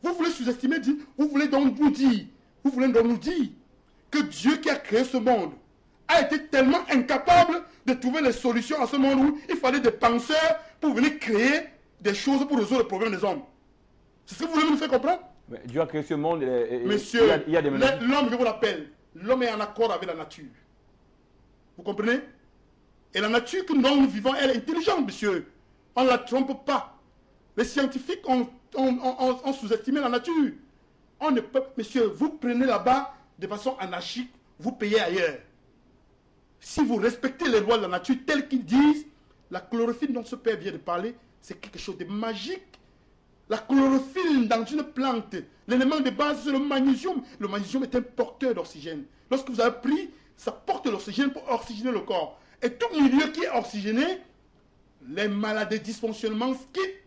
[SPEAKER 2] Vous voulez sous-estimer, vous voulez donc nous dire que Dieu qui a créé ce monde a été tellement incapable de trouver les solutions à ce monde où il fallait des penseurs pour venir créer des choses pour résoudre le problème des hommes. C'est ce que vous voulez nous faire comprendre?
[SPEAKER 1] Mais Dieu a créé ce monde et
[SPEAKER 2] monsieur,
[SPEAKER 1] il y a des maladies.
[SPEAKER 2] L'homme, je vous rappelle, l'homme est en accord avec la nature. Vous comprenez? Et la nature que nous vivons, elle est intelligente, monsieur. On ne la trompe pas. Les scientifiques ont sous-estimé la nature. On ne peut... Monsieur, vous prenez là-bas de façon anarchique, vous payez ailleurs. Si vous respectez les lois de la nature telles qu'ils disent, la chlorophylle dont ce père vient de parler, c'est quelque chose de magique. La chlorophylle dans une plante, l'élément de base, c'est le magnésium. Le magnésium est un porteur d'oxygène. Lorsque vous avez pris, ça porte l'oxygène pour oxygéner le corps. Et tout milieu qui est oxygéné, les maladies, dysfonctionnements quittent.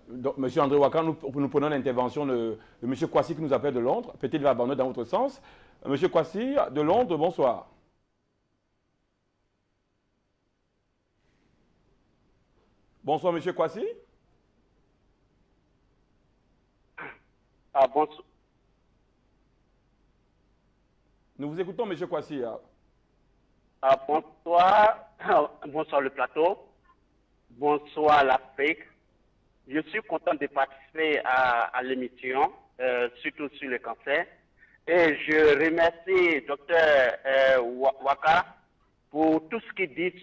[SPEAKER 1] Donc, Monsieur André Ouaka, nous prenons l'intervention de Monsieur Kwasi qui nous appelle de Londres. Peut-être il va abandonner dans votre sens. Monsieur Kwasi de Londres, bonsoir. Bonsoir, Monsieur Kwasi.
[SPEAKER 8] Ah, bonsoir.
[SPEAKER 1] Nous vous écoutons, Monsieur Kwasi.
[SPEAKER 8] Ah, bonsoir. Bonsoir le plateau. Bonsoir l'Afrique. Je suis content de participer à l'émission, surtout sur le cancer. Et je remercie Dr Ouaka pour tout ce qu'il dit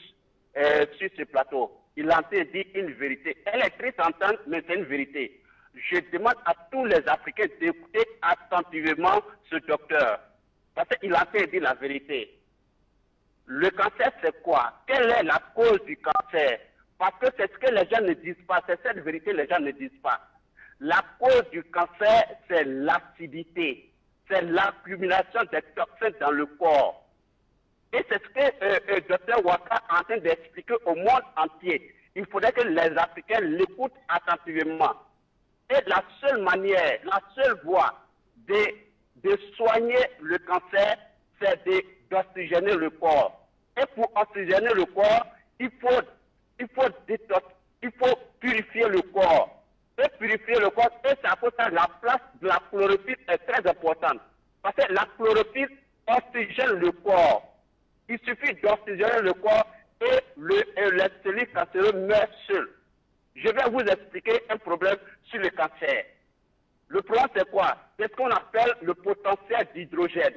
[SPEAKER 8] sur ce plateau. Il a dit une vérité. Elle est triste à entendre, mais c'est une vérité. Je demande à tous les Africains d'écouter attentivement ce docteur. Parce qu'il a dit la vérité. Le cancer, c'est quoi? Quelle est la cause du cancer? Parce que c'est ce que les gens ne disent pas, c'est cette vérité que les gens ne disent pas. La cause du cancer, c'est l'acidité, c'est l'accumulation des toxines dans le corps. Et c'est ce que Dr Ouaka est en train d'expliquer au monde entier. Il faudrait que les Africains l'écoutent attentivement. Et la seule manière, la seule voie de soigner le cancer, c'est d'oxygéner le corps. Et pour oxygéner le corps, il faut purifier le corps. Et purifier le corps, et c'est à cause de la place de la chlorophylle est très importante. Parce que la chlorophylle oxygène le corps. Il suffit d'oxygéner le corps et les cellules cancéreuses meurent seules. Je vais vous expliquer un problème sur le cancer. Le problème, c'est quoi? C'est ce qu'on appelle le potentiel d'hydrogène.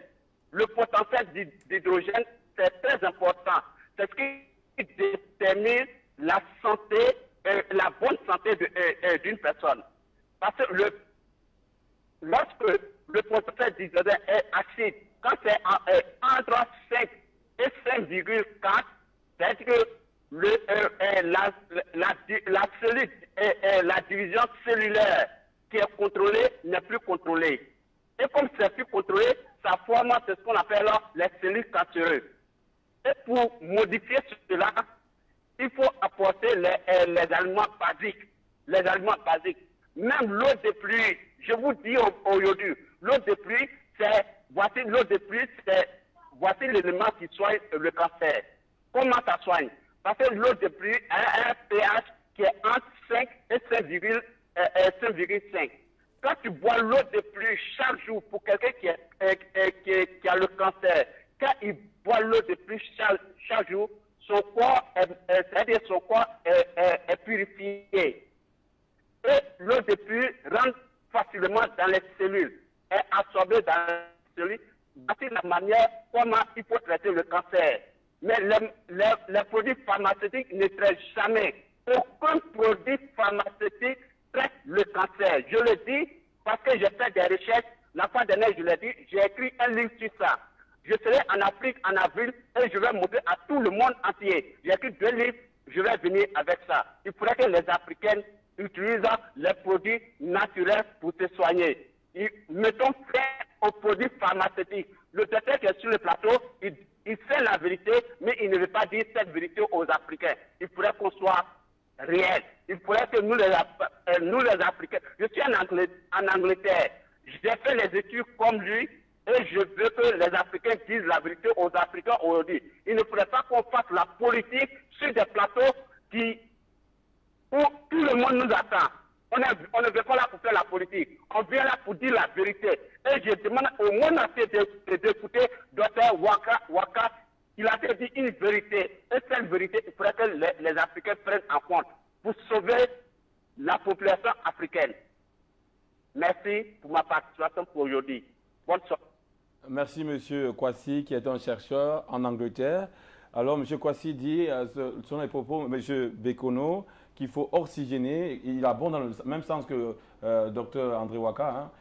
[SPEAKER 8] Le potentiel d'hydrogène, c'est très important. C'est ce qui détermine la santé, la bonne santé d'une personne. Parce que lorsque le potentiel d'hydrogène est acide, quand c'est entre 5 et 5,4, c'est-à-dire que la division cellulaire qui est contrôlée n'est plus contrôlée. Et comme c'est plus contrôlé, ça forme ce qu'on appelle les cellules cancéreuses. Et pour modifier cela, il faut apporter les aliments basiques. Les aliments basiques. Même l'eau de pluie, je vous dis aujourd'hui, l'eau de pluie, voici l'eau de pluie, c'est voici l'élément qui soigne le cancer. Comment ça soigne? Parce que l'eau de pluie a un pH qui est entre 5 et 5,5. Quand tu bois l'eau de pluie chaque jour pour quelqu'un qui a le cancer, quand il boit l'eau de pluie chaque jour, son corps est purifié. Et l'eau de pluie rentre facilement dans les cellules, est absorbée dans les cellules. Voici la manière comment il faut traiter le cancer. Mais les produits pharmaceutiques ne traitent jamais. Aucun produit pharmaceutique traite le cancer. Je le dis parce que j'ai fait des recherches. La fois dernière, je l'ai dit, j'ai écrit un livre sur ça. Je serai en Afrique en avril et je vais montrer à tout le monde entier. J'ai écrit 2 livres, je vais venir avec ça. Il faudrait que les Africains utilisent les produits naturels pour se soigner. Mettons fin aux produits pharmaceutiques. Le docteur qui est sur le plateau, il sait la vérité, mais il ne veut pas dire cette vérité aux Africains. Il faudrait qu'on soit réel. Il faudrait que nous les Africains, je suis en Angleterre, j'ai fait les études comme lui, et je veux que les Africains disent la vérité aux Africains aujourd'hui. Il ne faudrait pas qu'on fasse la politique sur des plateaux où tout le monde nous attend. On ne vient pas là pour faire la politique. On vient là pour dire la vérité. Et je demande au monde entier d'écouter Dr Waka. Il a dit une vérité. Et cette vérité, il faudrait que les Africains prennent en compte pour sauver la population africaine. Merci pour ma participation pour aujourd'hui. Bonne soirée.
[SPEAKER 1] Merci, M. Kwasi, qui est un chercheur en Angleterre. Alors, M. Kwasi dit, selon les propos de M. Bekono, qu'il faut oxygéner. Il abonde dans le même sens que Dr André Waka,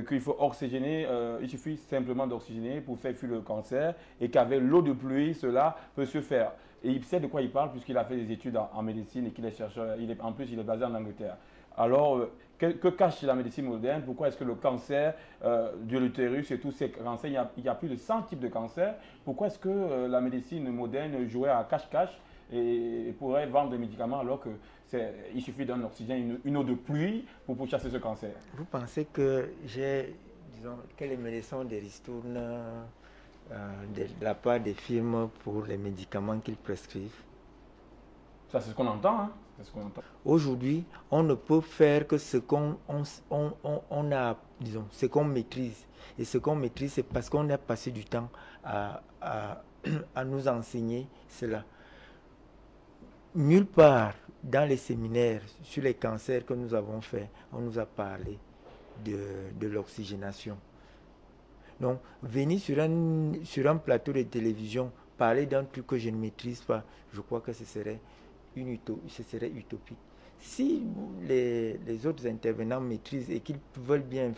[SPEAKER 1] qu'il faut oxygéner. Il suffit simplement d'oxygéner pour faire fuir le cancer et qu'avec l'eau de pluie, cela peut se faire. Et il sait de quoi il parle puisqu'il a fait des études en médecine et qu'il est chercheur. En plus, il est basé en Angleterre. Alors, que cache la médecine moderne? Pourquoi est-ce que le cancer de l'utérus et tous ces cancers, il y a plus de 100 types de cancers? Pourquoi est-ce que la médecine moderne jouerait à cache-cache et pourrait vendre des médicaments alors qu'il suffit d'un oxygène, une eau de pluie pour chasser ce cancer?
[SPEAKER 3] Vous pensez que quelle est la leçon des ristournes de la part des firmes pour les médicaments qu'ils prescrivent?
[SPEAKER 1] Ça, c'est ce qu'on entend, hein?
[SPEAKER 3] Aujourd'hui, on ne peut faire que ce qu'on a, ce qu'on maîtrise. Et ce qu'on maîtrise, c'est parce qu'on a passé du temps à nous enseigner cela. Nulle part dans les séminaires sur les cancers que nous avons fait, on nous a parlé de l'oxygénation. Donc, venir sur un plateau de télévision, parler d'un truc que je ne maîtrise pas, je crois que ce serait utopique. Si les autres intervenants maîtrisent et qu'ils veulent bien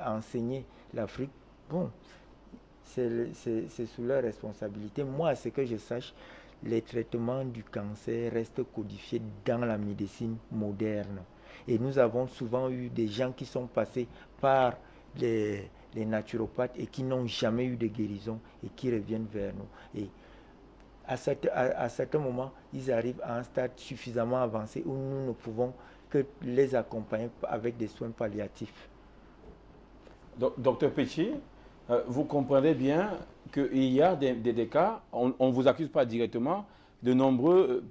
[SPEAKER 3] enseigner l'Afrique, bon, c'est sous leur responsabilité. Moi, à ce que je sache, les traitements du cancer restent codifiés dans la médecine moderne. Et nous avons souvent eu des gens qui sont passés par les naturopathes et qui n'ont jamais eu de guérison et qui reviennent vers nous. Et à certains moments, ils arrivent à un stade suffisamment avancé où nous ne pouvons que les accompagner avec des soins palliatifs.
[SPEAKER 1] Docteur Péchi, vous comprenez bien qu'il y a des cas, on ne vous accuse pas directement, de nombreuses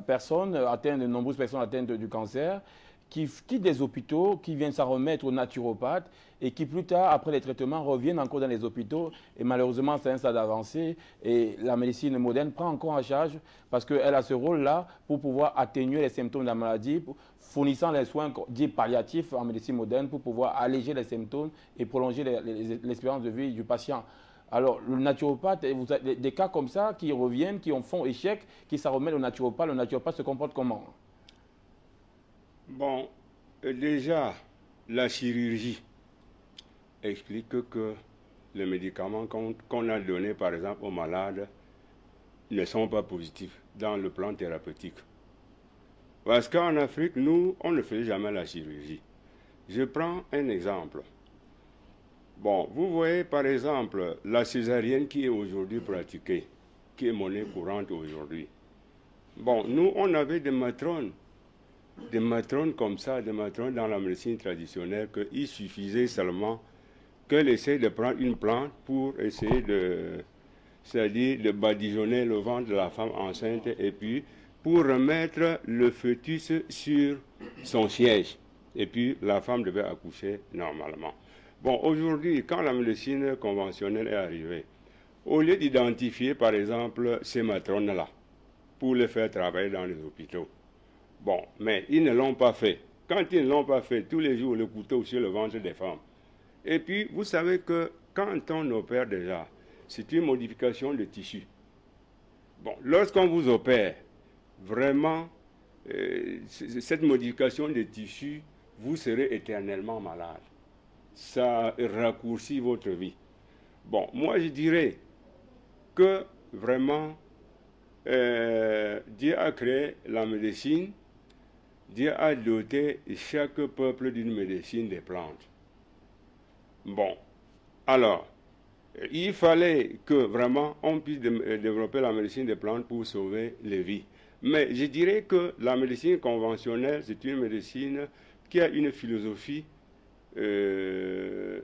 [SPEAKER 1] personnes atteintes du cancer qui quittent des hôpitaux, qui viennent s'en remettre aux naturopathes et qui plus tard, après les traitements, reviennent encore dans les hôpitaux. Et malheureusement, c'est un stade avancé et la médecine moderne prend encore en charge parce qu'elle a ce rôle-là pour pouvoir atténuer les symptômes de la maladie, fournissant les soins dits palliatifs en médecine moderne pour pouvoir alléger les symptômes et prolonger l'espérance de vie du patient. Alors, le naturopathe, vous avez des cas comme ça qui reviennent, qui font échec, qui s'en remettent au naturopathe. Le naturopathe se comporte comment?
[SPEAKER 5] Bon, déjà, la chirurgie explique que les médicaments qu'on a donnés, par exemple, aux malades ne sont pas positifs dans le plan thérapeutique. Parce qu'en Afrique, nous, on ne fait jamais la chirurgie. Je prends un exemple. Bon, vous voyez, par exemple, la césarienne qui est aujourd'hui pratiquée, qui est monnaie courante aujourd'hui. Bon, nous, on avait des matrones comme ça, des matrones dans la médecine traditionnelle, qu'il suffisait seulement qu'elle essaie de prendre une plante pour essayer c'est-à-dire de badigeonner le ventre de la femme enceinte et puis pour remettre le fœtus sur son siège. Et puis la femme devait accoucher normalement. Bon, aujourd'hui, quand la médecine conventionnelle est arrivée, au lieu d'identifier par exemple ces matrones-là pour les faire travailler dans les hôpitaux, bon, mais ils ne l'ont pas fait. Quand ils ne l'ont pas fait, tous les jours, le couteau sur le ventre des femmes. Et puis, vous savez que quand on opère déjà, c'est une modification de tissu. Bon, lorsqu'on vous opère, vraiment, cette modification de tissu, vous serez éternellement malade. Ça raccourcit votre vie. Bon, moi je dirais que vraiment, Dieu a créé la médecine, Dieu a doté chaque peuple d'une médecine des plantes. Bon, alors, il fallait que vraiment on puisse développer la médecine des plantes pour sauver les vies. Mais je dirais que la médecine conventionnelle, c'est une médecine qui a une philosophie de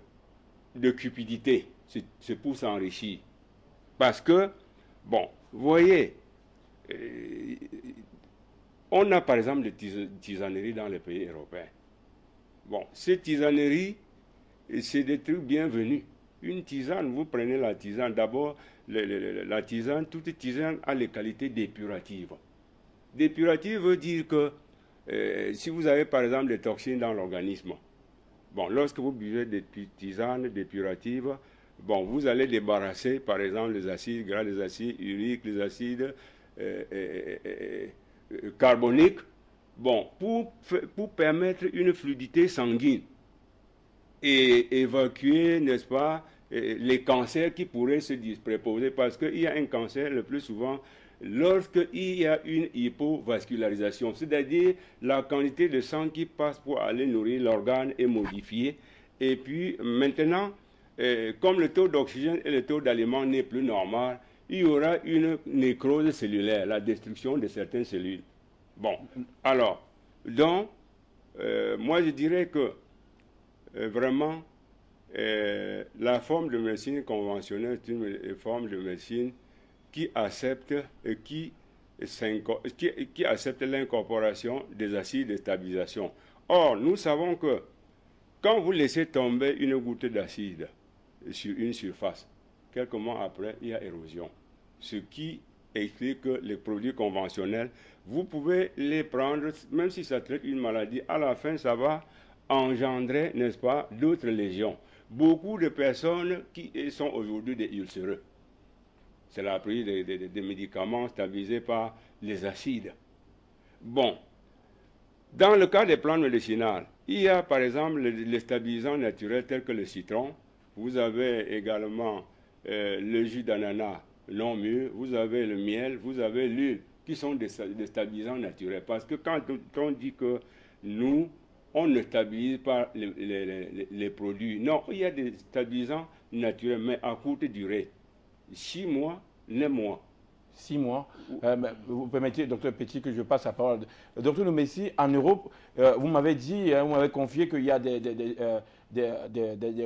[SPEAKER 5] cupidité. C'est pour s'enrichir. Parce que, bon, vous voyez, on a par exemple des tisaneries dans les pays européens. Bon, ces tisaneries, c'est des trucs bienvenus. Une tisane, vous prenez la tisane, d'abord, la tisane, toute tisane a les qualités dépuratives. Dépurative veut dire que si vous avez par exemple des toxines dans l'organisme, bon, lorsque vous buvez des tisanes dépuratives, bon, vous allez débarrasser par exemple les acides gras, les acides uriques, les acides carboniques, bon, pour permettre une fluidité sanguine et évacuer, n'est-ce pas, les cancers qui pourraient se préposer, parce qu'il y a un cancer le plus souvent lorsqu'il y a une hypovascularisation, c'est-à-dire la quantité de sang qui passe pour aller nourrir l'organe est modifiée. Et puis maintenant, comme le taux d'oxygène et le taux d'aliments n'est plus normal, il y aura une nécrose cellulaire, la destruction de certaines cellules. Bon, alors, donc, moi je dirais que vraiment, la forme de médecine conventionnelle est une forme de médecine qui accepte accepte l'incorporation des acides de stabilisation. Or, nous savons que quand vous laissez tomber une goutte d'acide sur une surface, quelques mois après, il y a érosion. Ce qui explique que les produits conventionnels, vous pouvez les prendre, même si ça traite une maladie, à la fin, ça va engendrer, n'est-ce pas, d'autres lésions. Beaucoup de personnes qui sont aujourd'hui des ulcéreux. C'est la prise des médicaments stabilisés par les acides. Bon, dans le cas des plantes médicinales, il y a par exemple les stabilisants naturels tels que le citron. Vous avez également le jus d'ananas non mûr, vous avez le miel, vous avez l'huile, qui sont des stabilisants naturels. Parce que quand on dit que nous, on ne stabilise pas les produits, non, il y a des stabilisants naturels, mais à courte durée. 6 mois, 9 mois.
[SPEAKER 1] 6 mois. Vous permettez, docteur Petit, que je passe la parole. Docteur Noumessi, en Europe, vous m'avez dit, vous m'avez confié qu'il y a des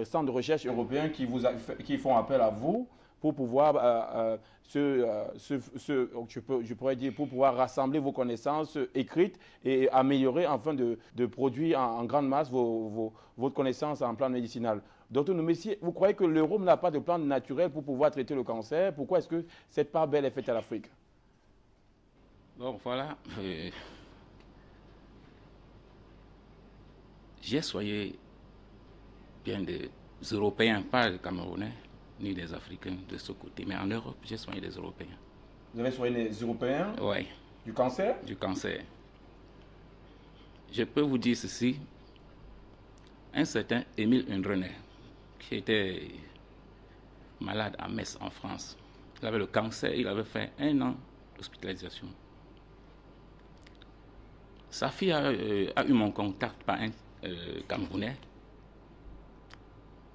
[SPEAKER 1] centres de recherche européens qui font appel à vous pour pouvoir, je pourrais dire, pour pouvoir rassembler vos connaissances écrites et améliorer, afin de produire en grande masse votre connaissance en plan médicinal. Docteur Noumessi, vous croyez que l'Europe n'a pas de plan naturel pour pouvoir traiter le cancer? Pourquoi est-ce que cette part belle est faite à l'Afrique?
[SPEAKER 4] Bon, voilà. J'ai soigné bien des Européens, pas des Camerounais, ni des Africains de ce côté. Mais en Europe, j'ai soigné des Européens.
[SPEAKER 1] Vous avez soigné les Européens?
[SPEAKER 4] Oui.
[SPEAKER 1] Du cancer?
[SPEAKER 4] Du cancer. Je peux vous dire ceci. Un certain Émile Undrenet, qui était malade à Metz, en France. Il avait le cancer, il avait fait 1 an d'hospitalisation. Sa fille a eu mon contact par un Camerounais.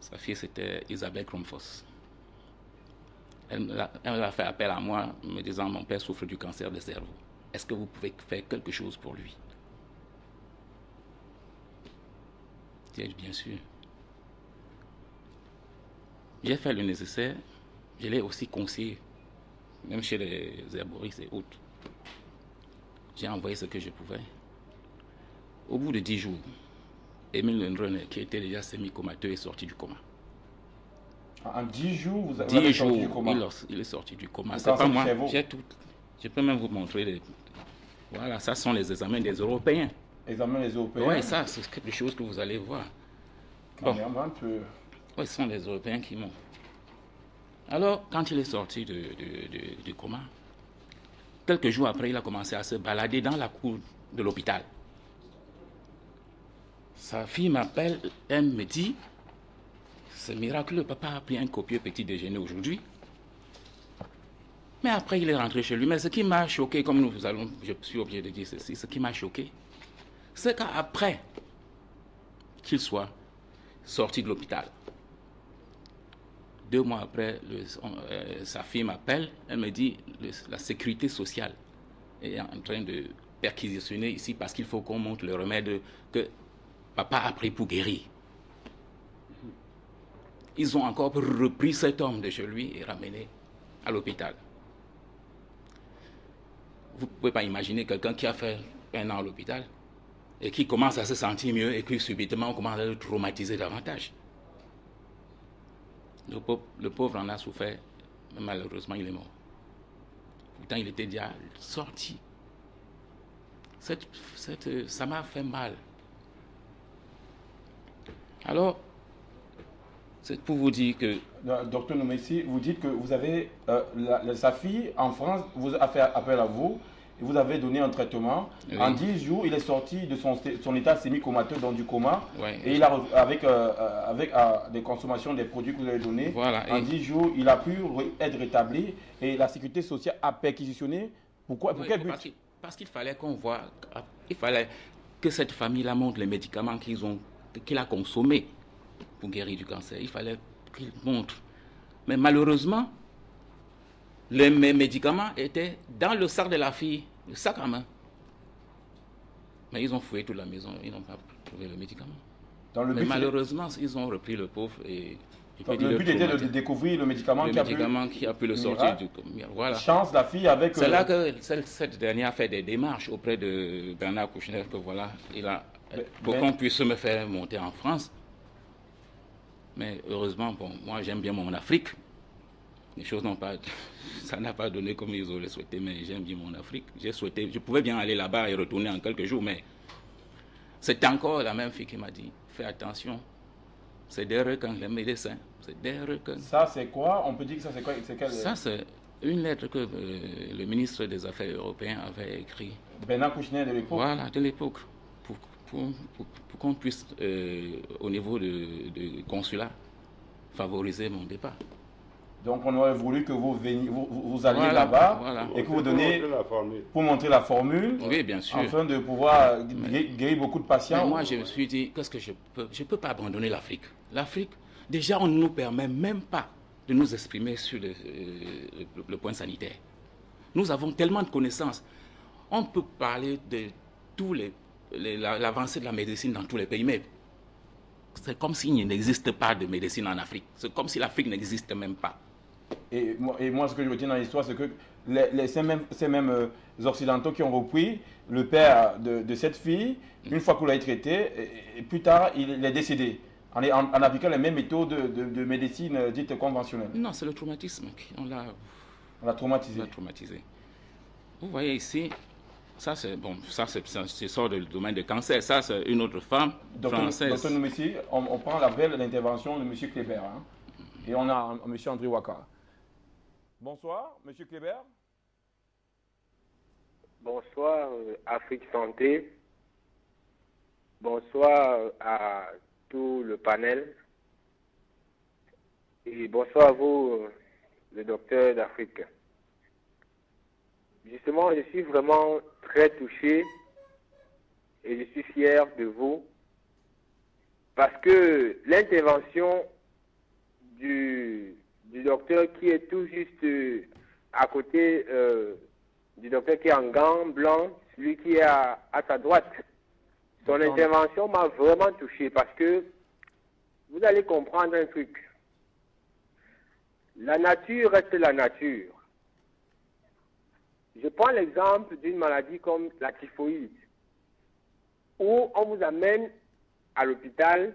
[SPEAKER 4] Sa fille, c'était Isabelle Kromfos. Elle a fait appel à moi, me disant, mon père souffre du cancer du cerveau. Est-ce que vous pouvez faire quelque chose pour lui? J'ai dit, bien sûr. J'ai fait le nécessaire. Je l'ai aussi conseillé, même chez les herboristes et autres. J'ai envoyé ce que je pouvais. Au bout de 10 jours, Émile Nrone, qui était déjà semi-comateux, est sorti du coma.
[SPEAKER 1] En 10 jours, vous avez
[SPEAKER 4] 10
[SPEAKER 1] sorti
[SPEAKER 4] jours,
[SPEAKER 1] du coma.
[SPEAKER 4] il est sorti du coma.
[SPEAKER 1] C'est
[SPEAKER 4] C'est pas moi,
[SPEAKER 1] cerveau.
[SPEAKER 4] j'ai tout. Je peux même vous montrer. Voilà, ça sont les examens des Européens.
[SPEAKER 1] Examen des Européens.
[SPEAKER 4] Oui, ça, c'est quelque chose que vous allez voir. Bon. Oui, ce sont les Européens qui m'ont. Alors, quand il est sorti du coma, quelques jours après, il a commencé à se balader dans la cour de l'hôpital. Sa fille m'appelle, elle me dit, c'est miraculeux, papa a pris un copieux petit déjeuner aujourd'hui. Mais après, il est rentré chez lui. Mais ce qui m'a choqué, comme nous allons, je suis obligé de dire ceci, ce qui m'a choqué, c'est qu'après qu'il soit sorti de l'hôpital, 2 mois après, sa fille m'appelle, elle me dit, la sécurité sociale est en train de perquisitionner ici parce qu'il faut qu'on montre le remède que papa a pris pour guérir. Ils ont encore repris cet homme de chez lui et ramené à l'hôpital. Vous ne pouvez pas imaginer quelqu'un qui a fait 1 an à l'hôpital et qui commence à se sentir mieux et puis subitement on commence à le traumatiser davantage. Le pauvre en a souffert, mais malheureusement il est mort. Pourtant il était déjà sorti. Ça m'a fait mal. Alors, c'est pour vous dire que...
[SPEAKER 1] Docteur Nomessi, vous dites que vous avez... sa fille, en France, vous a fait appel à vous, et vous avez donné un traitement. Oui. En 10 jours, il est sorti de son état semi-comateux, donc du coma, oui. Et il a, avec des consommations des produits que vous avez donnés, voilà, en 10 jours, il a pu être rétabli, et la sécurité sociale a perquisitionné. Pourquoi? Pour quel but?
[SPEAKER 4] Parce qu'il fallait qu'on voit, il fallait que cette famille-là montre les médicaments qu'il a consommés pour guérir du cancer. Il fallait qu'il montre. Mais malheureusement, les médicaments étaient dans le sac de la fille, le sac à main. Mais ils ont fouillé toute la maison, ils n'ont pas trouvé le médicament. Mais malheureusement, ils ont repris le pauvre et...
[SPEAKER 1] Donc, le but était de découvrir le médicament
[SPEAKER 4] qui a pu le sortir du coma. Voilà.
[SPEAKER 1] Chance, la fille avec...
[SPEAKER 4] C'est là que cette dernière a fait des démarches auprès de Bernard Kouchner, que voilà, pour qu'on puisse me faire monter en France. Mais heureusement, bon, moi j'aime bien mon Afrique. Les choses n'ont pas... Ça n'a pas donné comme ils auraient souhaité, mais j'aime bien mon Afrique. J'ai souhaité... Je pouvais bien aller là-bas et retourner en quelques jours, mais c'était encore la même fille qui m'a dit, fais attention. C'est des requins, les médecins. C'est des requins.
[SPEAKER 1] Ça, c'est quoi? On peut dire que ça, c'est quoi?
[SPEAKER 4] Ça, c'est une lettre que le ministre des Affaires européen avait écrite.
[SPEAKER 1] Bernard Kouchner de l'époque?
[SPEAKER 4] Voilà, de l'époque. Pour qu'on puisse, au niveau de consulat, favoriser mon départ.
[SPEAKER 1] Donc, on aurait voulu que vous alliez là-bas et que vous donniez pour montrer la formule.
[SPEAKER 4] Oui, bien sûr.
[SPEAKER 1] Afin de pouvoir guérir beaucoup de patients.
[SPEAKER 4] Mais moi, je me suis dit, qu'est-ce que je peux? Je ne peux pas abandonner l'Afrique. L'Afrique, déjà, on ne nous permet même pas de nous exprimer sur le point sanitaire. Nous avons tellement de connaissances. On peut parler de tous l'avancée de la médecine dans tous les pays, mais c'est comme s'il n'existe pas de médecine en Afrique. C'est comme si l'Afrique n'existe même pas.
[SPEAKER 1] Et moi, ce que je retiens dans l'histoire, c'est que ces mêmes Occidentaux qui ont repris le père de cette fille, une fois qu'on l'a traité, et plus tard, il est décédé, en appliquant les mêmes méthodes de médecine dite conventionnelle.
[SPEAKER 4] Non, c'est le traumatisme. On l'a traumatisé. Vous voyez ici, ça c'est bon, ça c'est sort du domaine du cancer. Ça c'est une autre femme française.
[SPEAKER 1] Docteur Nomessi, on prend l'intervention de M. Kleber, hein, et on a M. André Waka. Bonsoir, M. Kleber.
[SPEAKER 7] Bonsoir, Afrique Santé. Bonsoir à tout le panel. Et bonsoir à vous, le docteur d'Afrique. Justement, je suis vraiment très touché et je suis fier de vous parce que l'intervention du docteur qui est tout juste à côté du docteur qui est en gants blancs, celui qui est à sa droite, son intervention m'a vraiment touché parce que vous allez comprendre un truc.
[SPEAKER 9] La nature reste la nature. Je prends l'exemple d'une maladie comme la typhoïde, où on vous amène à l'hôpital,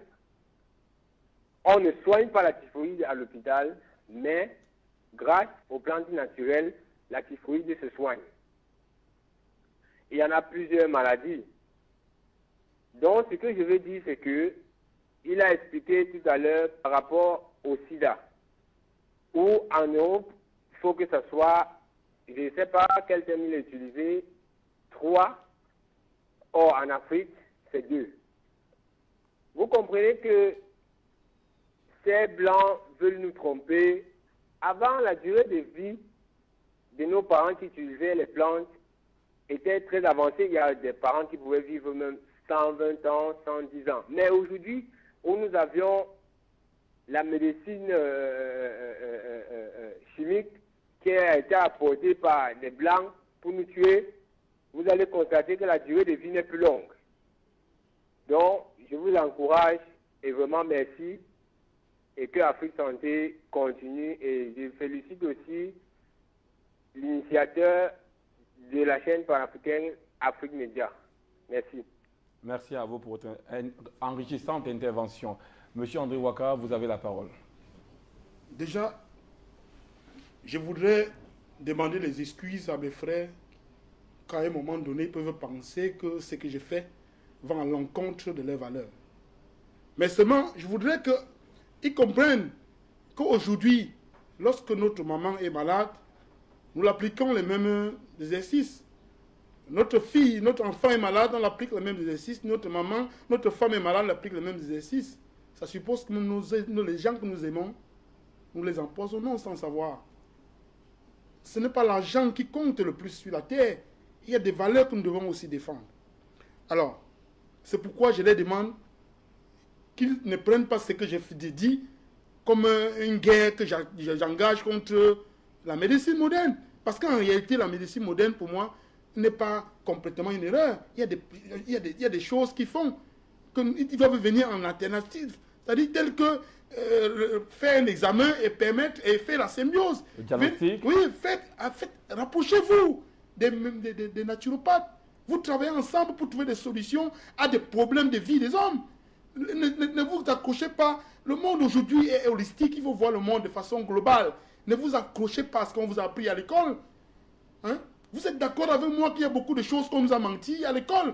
[SPEAKER 9] on ne soigne pas la typhoïde à l'hôpital, mais grâce aux plantes naturelles, la typhoïde se soigne. Il y en a plusieurs maladies. Donc, ce que je veux dire, c'est que il a expliqué tout à l'heure par rapport au sida, où en Europe, il faut que ce soit, je ne sais pas quel terme il a utilisé, 3, or en Afrique, c'est 2. Vous comprenez que ces blancs veulent nous tromper. Avant, la durée de vie de nos parents qui utilisaient les plantes était très avancée. Il y a des parents qui pouvaient vivre même 120 ans, 110 ans. Mais aujourd'hui, où nous avions la médecine chimique qui a été apportée par les blancs pour nous tuer, vous allez constater que la durée de vie n'est plus longue. Donc, je vous encourage et vraiment merci, et que Afrique Santé continue, et je félicite aussi l'initiateur de la chaîne panafricaine Afrique Média. Merci.
[SPEAKER 1] Merci à vous pour votre enrichissante intervention. Monsieur André Ouaka, vous avez la parole.
[SPEAKER 2] Déjà, je voudrais demander les excuses à mes frères qu'à un moment donné, ils peuvent penser que ce que j'ai fait va à l'encontre de leurs valeurs. Mais seulement, je voudrais qu'ils comprennent qu'aujourd'hui, lorsque notre maman est malade, nous l'appliquons les mêmes exercices. Notre fille, notre enfant est malade, on applique les mêmes exercices. Notre maman, notre femme est malade, on applique les mêmes exercices. Ça suppose que les gens que nous aimons, nous les empoisonnons sans savoir. Ce n'est pas l'argent qui compte le plus sur la terre. Il y a des valeurs que nous devons aussi défendre. Alors, c'est pourquoi je les demande qu'ils ne prennent pas ce que j'ai dit comme une guerre que j'engage contre la médecine moderne. Parce qu'en réalité, la médecine moderne, pour moi, n'est pas complètement une erreur. Il y a des choses qui font qu'ils doivent venir en alternative. C'est-à-dire tel que faire un examen et permettre et faire la symbiose.
[SPEAKER 1] Le diagnostic.
[SPEAKER 2] Oui, rapprochez-vous des naturopathes. Vous travaillez ensemble pour trouver des solutions à des problèmes de vie des hommes. Ne vous accrochez pas. Le monde aujourd'hui est holistique. Il faut voir le monde de façon globale. Ne vous accrochez pas à ce qu'on vous a appris à l'école. Hein? Vous êtes d'accord avec moi qu'il y a beaucoup de choses qu'on nous a menti à l'école?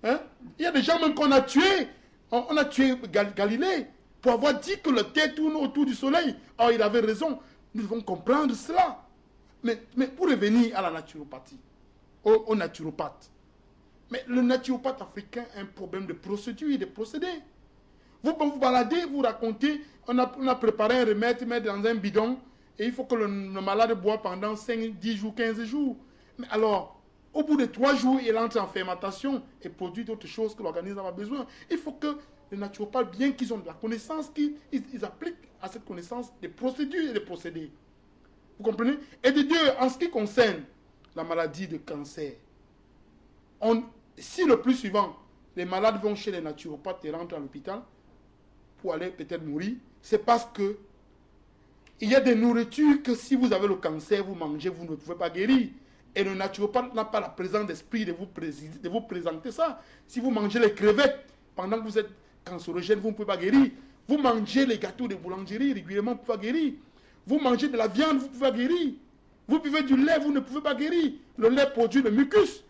[SPEAKER 2] Hein? Il y a des gens même qu'on a tués. On a tué Galilée pour avoir dit que la Terre tourne autour du soleil. Or, il avait raison. Nous devons comprendre cela. Mais pour revenir à la naturopathie, aux naturopathes. Mais le naturopathe africain a un problème de procédure et de procédés. Vous vous baladez, vous racontez, on a préparé un remède, mettre dans un bidon, et il faut que le malade boit pendant 5, 10 jours, 15 jours. Mais alors, au bout de 3 jours, il entre en fermentation et produit d'autres choses que l'organisme a besoin. Il faut que les naturopathes, bien qu'ils ont de la connaissance, qu'ils appliquent à cette connaissance des procédures et des procédés. Vous comprenez? Et de deux, en ce qui concerne la maladie de cancer, si le plus souvent, les malades vont chez les naturopathes et rentrent à l'hôpital pour aller peut-être mourir, c'est parce que il y a des nourritures que si vous avez le cancer, vous mangez, vous ne pouvez pas guérir. Et le naturopathe n'a pas la présence d'esprit de vous présenter ça. Si vous mangez les crevettes pendant que vous êtes cancérogène, vous ne pouvez pas guérir. Vous mangez les gâteaux de boulangerie régulièrement, vous ne pouvez pas guérir. Vous mangez de la viande, vous ne pouvez pas guérir. Vous buvez du lait, vous ne pouvez pas guérir. Le lait produit le mucus.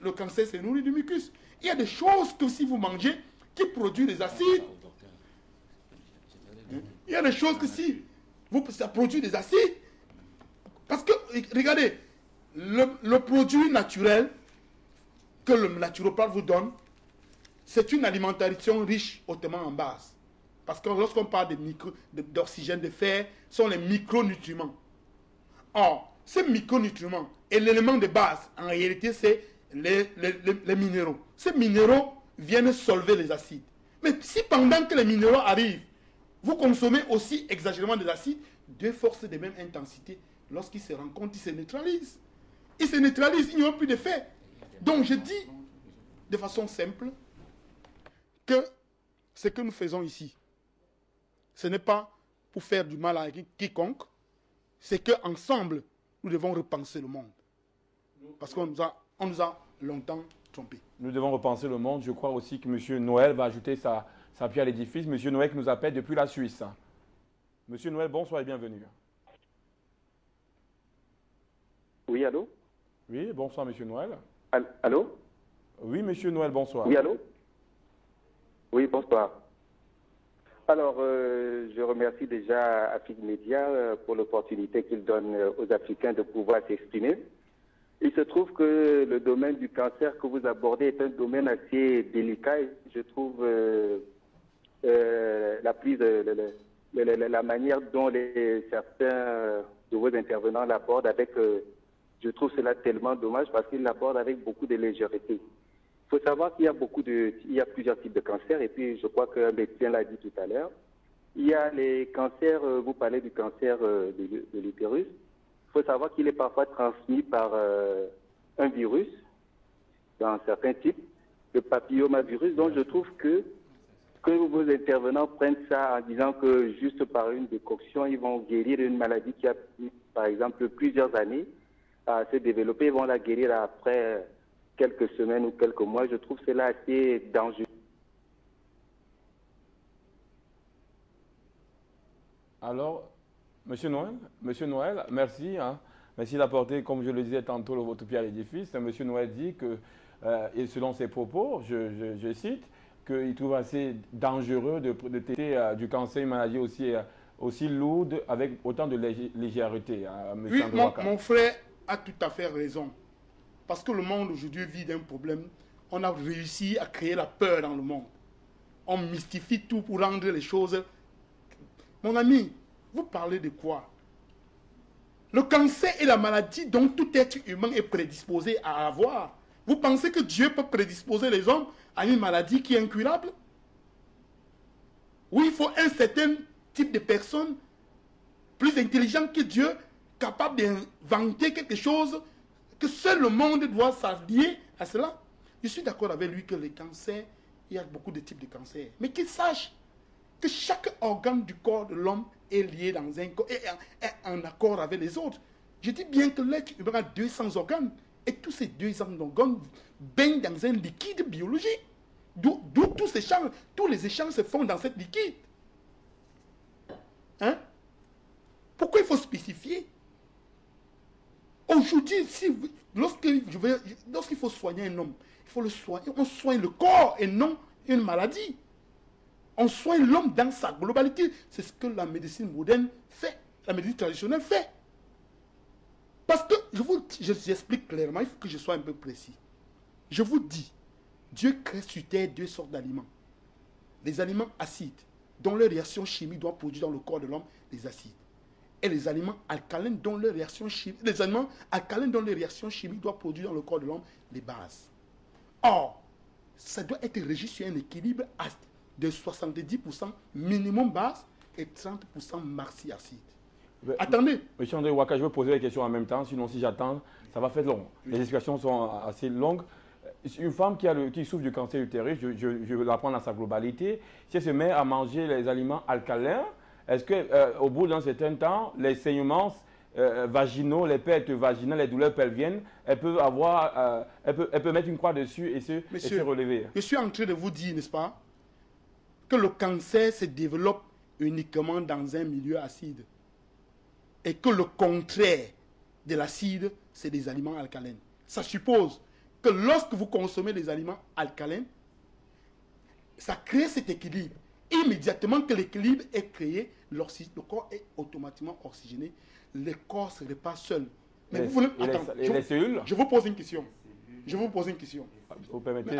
[SPEAKER 2] Le cancer se nourrit du mucus. Il y a des choses que si vous mangez, qui produisent des acides. Il y a des choses que si ça produit des acides. Parce que, regardez, le produit naturel que le naturopathe vous donne, c'est une alimentation riche hautement en base. Parce que lorsqu'on parle d'oxygène, de fer, ce sont les micronutriments. Or, ces micronutriments et l'élément de base, en réalité, c'est les minéraux. Ces minéraux viennent solver les acides. Mais si pendant que les minéraux arrivent, vous consommez aussi exagérément des acides, deux forces de même intensité, lorsqu'ils se rencontrent, ils se neutralisent. Ils se neutralisent, il n'y aura plus d'effet. Donc je dis de façon simple que ce que nous faisons ici, ce n'est pas pour faire du mal à quiconque, c'est qu'ensemble, nous devons repenser le monde. Parce qu'on nous a longtemps trompés.
[SPEAKER 1] Nous devons repenser le monde. Je crois aussi que M. Noël va ajouter sa pierre à l'édifice. M. Noël qui nous appelle depuis la Suisse. M. Noël, bonsoir et bienvenue.
[SPEAKER 10] Oui, allô?
[SPEAKER 1] Oui, bonsoir, M. Noël.
[SPEAKER 10] Allô?
[SPEAKER 1] Oui, M. Noël, bonsoir.
[SPEAKER 10] Oui, allô? Oui, bonsoir. Alors, je remercie déjà Afrique Média pour l'opportunité qu'il donne aux Africains de pouvoir s'exprimer. Il se trouve que le domaine du cancer que vous abordez est un domaine assez délicat. Et je trouve la manière dont certains de vos intervenants l'abordent avec... je trouve cela tellement dommage parce qu'ils l'abordent avec beaucoup de légèreté. Il faut savoir qu'il y a plusieurs types de cancers et puis je crois qu'un médecin l'a dit tout à l'heure. Il y a les cancers, vous parlez du cancer de l'utérus. Il faut savoir qu'il est parfois transmis par un virus, dans certains types, le papillomavirus. Donc je trouve que vos intervenants prennent ça en disant que juste par une décoction, ils vont guérir une maladie qui a mis, par exemple, plusieurs années à se développer, ils vont la guérir après quelques semaines ou quelques mois. Je trouve cela assez dangereux.
[SPEAKER 1] Alors, Monsieur Noël, merci. Merci d'apporter, comme je le disais tantôt, votre pierre à l'édifice. Monsieur Noël dit que, et selon ses propos, je cite, qu'il trouve assez dangereux de traiter du cancer, une maladie aussi lourde, avec autant de légèreté.
[SPEAKER 2] Oui, mon frère a tout à fait raison. Parce que le monde aujourd'hui vit d'un problème. On a réussi à créer la peur dans le monde. On mystifie tout pour rendre les choses... Mon ami, vous parlez de quoi? Le cancer est la maladie dont tout être humain est prédisposé à avoir. Vous pensez que Dieu peut prédisposer les hommes à une maladie qui est incurable? Oui, il faut un certain type de personne plus intelligent que Dieu, capable d'inventer quelque chose que seul le monde doit s'allier à cela. Je suis d'accord avec lui que les cancers, il y a beaucoup de types de cancers. Mais qu'il sache que chaque organe du corps de l'homme est lié dans un corps, est en accord avec les autres. Je dis bien que l'être humain a 200 organes. Et tous ces 200 organes baignent dans un liquide biologique. D'où tous les échanges se font dans cette liquide. Hein? Pourquoi il faut spécifier? Aujourd'hui, lorsqu'il faut soigner un homme, il faut le soigner. On soigne le corps et non une maladie. On soigne l'homme dans sa globalité. C'est ce que la médecine moderne fait, la médecine traditionnelle fait. Parce que, je vous explique clairement, il faut que je sois un peu précis. Je vous dis, Dieu crée sur terre deux sortes d'aliments. Les aliments acides, dont leur réaction chimique doit produire dans le corps de l'homme des acides. Et les aliments alcalins, dont leur réaction chimique, doit produire dans le corps de l'homme les bases. Or, ça doit être régi sur un équilibre de 70% minimum base et 30% maxi acide. Attendez.
[SPEAKER 1] Monsieur André Ouaka, je vais poser les questions en même temps, sinon si j'attends, ça va faire long. Les explications sont assez longues. Une femme qui souffre du cancer utérus, je vais la prendre dans sa globalité, si elle se met à manger les aliments alcalins, est-ce qu'au bout d'un certain temps, les saignements vaginaux, les pertes vaginales, les douleurs pelviennes, elle peut mettre une croix dessus et se relever?
[SPEAKER 2] Je suis en train de vous dire, n'est-ce pas, que le cancer se développe uniquement dans un milieu acide. Et que le contraire de l'acide, c'est des aliments alcalins. Ça suppose que lorsque vous consommez des aliments alcalins, ça crée cet équilibre. Immédiatement que l'équilibre est créé, le corps est automatiquement oxygéné. Le corps se répare seul. Mais vous voulez... Attends,
[SPEAKER 1] les cellules?
[SPEAKER 2] Je vous pose une question.
[SPEAKER 1] Vous permettez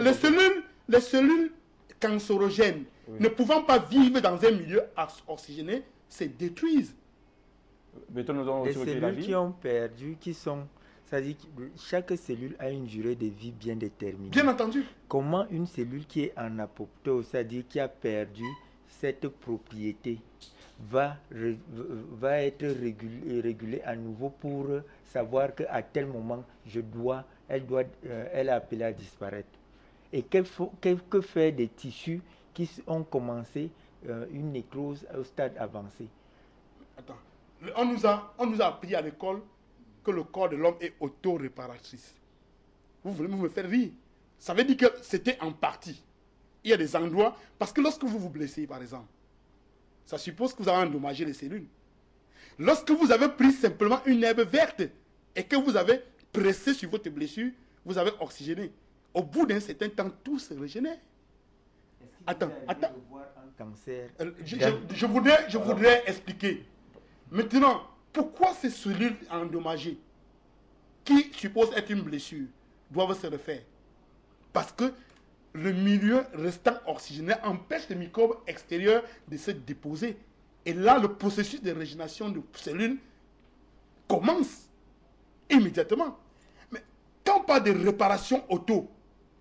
[SPEAKER 2] les cellules cancérogènes, ne pouvant pas vivre dans un milieu oxygéné, se détruisent.
[SPEAKER 3] Les cellules qui ont perdu, c'est-à-dire que chaque cellule a une durée de vie bien déterminée.
[SPEAKER 2] Bien entendu.
[SPEAKER 3] Comment une cellule qui est en apoptose, c'est-à-dire qui a perdu cette propriété, va être régulée à nouveau pour savoir qu'à tel moment, elle est appelée à disparaître. Et que faire des tissus qui ont commencé une nécrose au stade avancé?
[SPEAKER 2] Attends. On nous a appris à l'école que le corps de l'homme est auto-réparatrice. Vous voulez me faire rire? Ça veut dire que c'était en partie. Il y a des endroits, parce que lorsque vous vous blessez, par exemple, ça suppose que vous avez endommagé les cellules. Lorsque vous avez pris simplement une herbe verte et que vous avez pressé sur votre blessure, vous avez oxygéné. Au bout d'un certain temps, tout se régénère. Attends. Je voudrais expliquer. Maintenant, pourquoi ces cellules endommagées, qui supposent être une blessure, doivent se refaire? Parce que le milieu restant oxygéné empêche les microbes extérieurs de se déposer. Et là, le processus de régénération de cellules commence immédiatement. Mais quand on parle de réparation auto,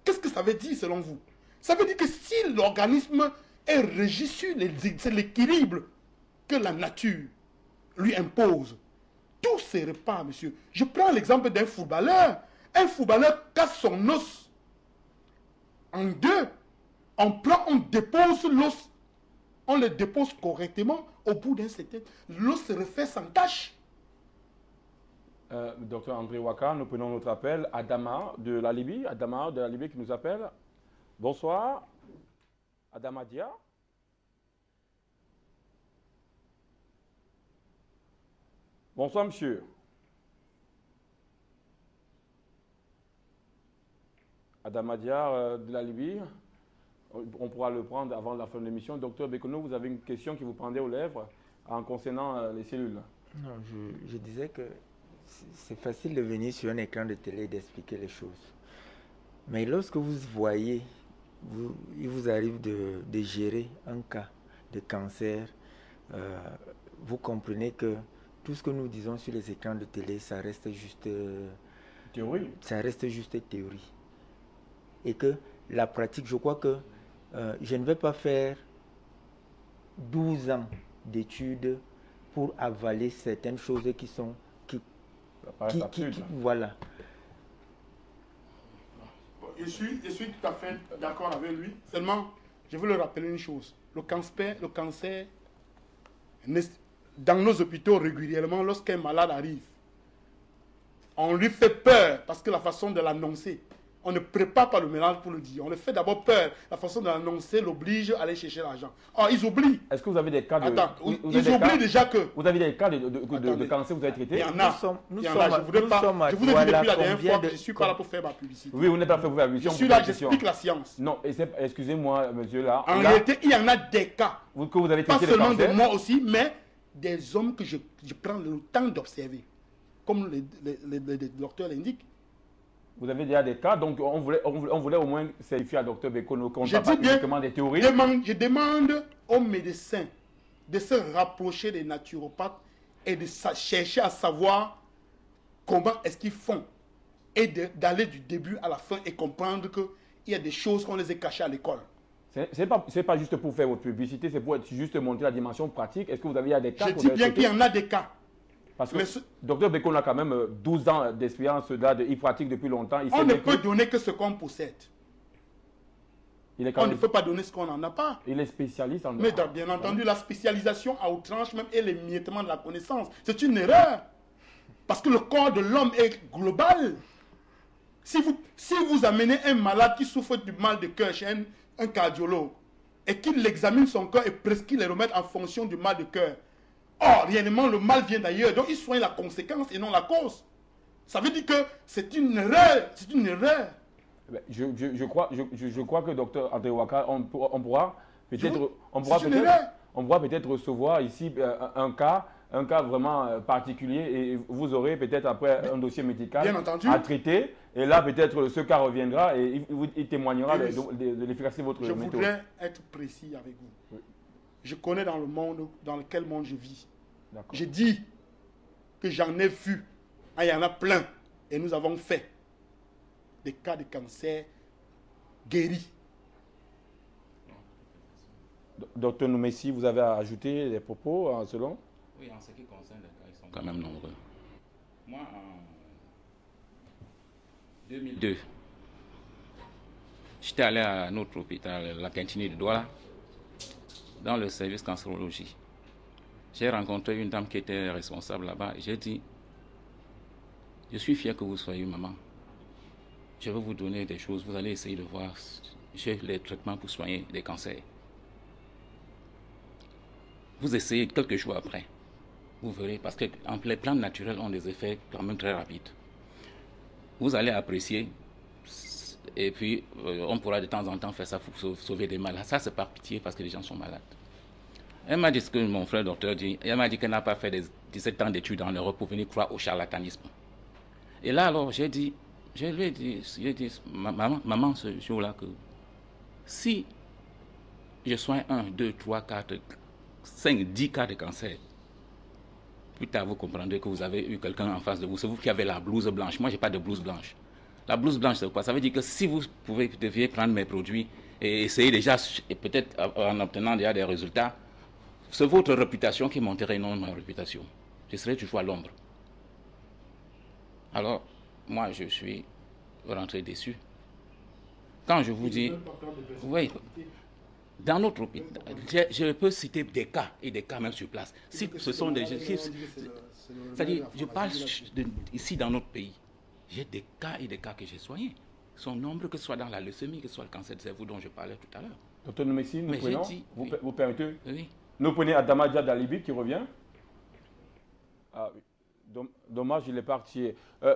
[SPEAKER 2] qu'est-ce que ça veut dire selon vous? Ça veut dire que si l'organisme est régi sur l'équilibre que la nature lui impose, tout se répare, monsieur. Je prends l'exemple d'un footballeur. Un footballeur casse son os en deux. On dépose l'os. On le dépose correctement. Au bout d'un certain temps, l'os se refait sans tache.
[SPEAKER 1] Docteur André Ouaka, nous prenons notre appel. Adama de la Libye. Adama de la Libye qui nous appelle. Bonsoir. Adama Dia. Bonsoir, monsieur. Adama Dia de la Libye. On pourra le prendre avant la fin de l'émission. Docteur Bekono, vous avez une question qui vous pendait aux lèvres en concernant les cellules.
[SPEAKER 3] Non, je disais que c'est facile de venir sur un écran de télé et d'expliquer les choses. Mais lorsque vous voyez, il vous arrive de gérer un cas de cancer, vous comprenez que tout ce que nous disons sur les écrans de télé, ça reste juste
[SPEAKER 1] théorie.
[SPEAKER 3] Ça reste juste théorie. Et que la pratique, je crois que je ne vais pas faire 12 ans d'études pour avaler certaines choses qui sont... voilà.
[SPEAKER 2] Je suis tout à fait d'accord avec lui. Seulement, je veux le rappeler une chose. Le cancer, dans nos hôpitaux régulièrement, lorsqu'un malade arrive, on lui fait peur parce que la façon de l'annoncer, on ne prépare pas le malade pour le dire. On le fait d'abord peur. La façon de l'annoncer l'oblige à aller chercher l'argent. Oh, ils oublient.
[SPEAKER 1] Est-ce que vous avez des cas de...
[SPEAKER 2] Attends, ils oublient déjà que...
[SPEAKER 1] Vous avez des cas de cancer que vous avez traité?
[SPEAKER 2] Il y en a. Je vous ai dit depuis la dernière fois que je ne suis pas là pour faire ma publicité.
[SPEAKER 1] Oui, vous n'êtes pas fait pour faire la publicité.
[SPEAKER 2] Je suis là, j'explique la science.
[SPEAKER 1] Non, excusez-moi, monsieur, là.
[SPEAKER 2] En réalité, il y en a des cas.
[SPEAKER 1] Que vous avez
[SPEAKER 2] pas
[SPEAKER 1] traité
[SPEAKER 2] seulement de moi aussi, mais des hommes que je prends le temps d'observer. Comme le docteur l'indique.
[SPEAKER 1] Vous avez déjà des cas, donc on voulait au moins certifier à Dr Bekono qu'on ne parle pas uniquement des théories.
[SPEAKER 2] Je demande aux médecins de se rapprocher des naturopathes et de chercher à savoir comment est-ce qu'ils font et d'aller du début à la fin et comprendre qu'il y a des choses qu'on les a cachées à l'école.
[SPEAKER 1] C'est pas juste pour faire votre publicité, c'est pour juste montrer la dimension pratique. Est-ce que vous avez des cas?
[SPEAKER 2] Je dis bien qu'il y en a des cas.
[SPEAKER 1] Parce que Dr Bekono a quand même 12 ans d'expérience il pratique depuis longtemps.
[SPEAKER 2] On ne peut donner que ce qu'on possède. On ne peut pas donner ce qu'on n'en a pas.
[SPEAKER 1] Il est spécialiste en...
[SPEAKER 2] Mais bien entendu, la spécialisation à outrance même et l'émiettement de la connaissance, c'est une erreur. Parce que le corps de l'homme est global. Si vous amenez un malade qui souffre du mal de cœur chez un cardiologue et qu'il examine son corps et prescrit les remèdes en fonction du mal de cœur, or, réellement, le mal vient d'ailleurs. Donc, il soigne la conséquence et non la cause. Ça veut dire que c'est une erreur. C'est une erreur.
[SPEAKER 1] Je crois que Dr André Ouaka, on pourra peut-être recevoir ici un cas vraiment particulier et vous aurez peut-être après un dossier médical à traiter. Et là, peut-être ce cas reviendra et il témoignera de l'efficacité de votre méthode.
[SPEAKER 2] Je voudrais être précis avec vous. Oui. Je connais dans lequel monde je vis. Je dis que j'en ai vu. Il y en a plein. Et nous avons fait des cas de cancer guéris.
[SPEAKER 1] Docteur Noumessi, vous avez ajouté des propos selon?
[SPEAKER 4] Oui, en ce qui concerne les cas, ils sont quand même nombreux. Moi, en 2002, j'étais allé à notre hôpital, la Quintini de Douala, dans le service cancérologie. j'ai rencontré une dame qui était responsable là-bas et j'ai dit, je suis fier que vous soyez maman. Je vais vous donner des choses, vous allez essayer de voir. J'ai les traitements pour soigner des cancers. Vous essayez quelques jours après. Vous verrez, parce que les plantes naturelles ont des effets quand même très rapides. Vous allez apprécier, et puis on pourra de temps en temps faire ça pour sauver des malades. Ça, c'est par pitié, parce que les gens sont malades. Elle m'a dit ce que mon frère docteur dit. Elle m'a dit qu'elle n'a pas fait 17 ans d'études en Europe pour venir croire au charlatanisme. Et là, alors, je lui ai dit, maman, ce jour-là, que si je soigne 1, 2, 3, 4, 5, 10 cas de cancer, plus tard, vous comprendrez que vous avez eu quelqu'un en face de vous. C'est vous qui avez la blouse blanche. Moi, je n'ai pas de blouse blanche. La blouse blanche, c'est quoi? Ça veut dire que si vous deviez prendre mes produits et essayer déjà, et peut-être en obtenant déjà des résultats, c'est votre réputation qui monterait, non ma réputation. Je serai toujours à l'ombre. Alors, moi, je suis rentré déçu. Quand je vous dis, oui, dans notre hôpital, je peux citer des cas, et des cas même sur place. Si ce sont des... C'est-à-dire, je parle ici dans notre pays. J'ai des cas et des cas que j'ai soignés. Ils sont nombreux, que ce soit dans la leucémie, que ce soit le cancer de cerveau dont je parlais tout à l'heure.
[SPEAKER 1] Docteur Nomessi, nous prenons, vous permettez?
[SPEAKER 4] Oui.
[SPEAKER 1] Nous prenons Adama Dia d'Alibi qui revient. Ah oui. Dommage, il est parti.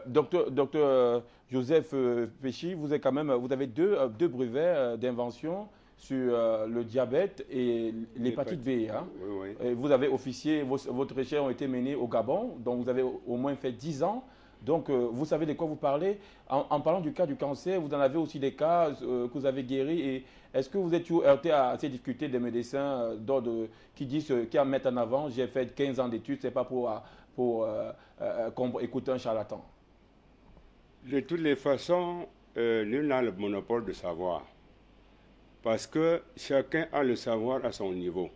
[SPEAKER 1] Docteur Joseph Péchy, vous avez deux brevets d'invention sur le diabète et l'hépatite B. Hein?
[SPEAKER 5] Oui, oui.
[SPEAKER 1] Et vous avez officié, votre recherche a été menée au Gabon, donc vous avez au moins fait 10 ans. Donc, vous savez de quoi vous parlez. En parlant du cas du cancer, vous en avez aussi des cas que vous avez guéris. Et est-ce que vous êtes toujours heurté à ces difficultés des médecins qui en mettent en avant, j'ai fait 15 ans d'études, ce n'est pas pour écouter un charlatan?
[SPEAKER 5] De toutes les façons, nul n'a le monopole de savoir. Parce que chacun a le savoir à son niveau.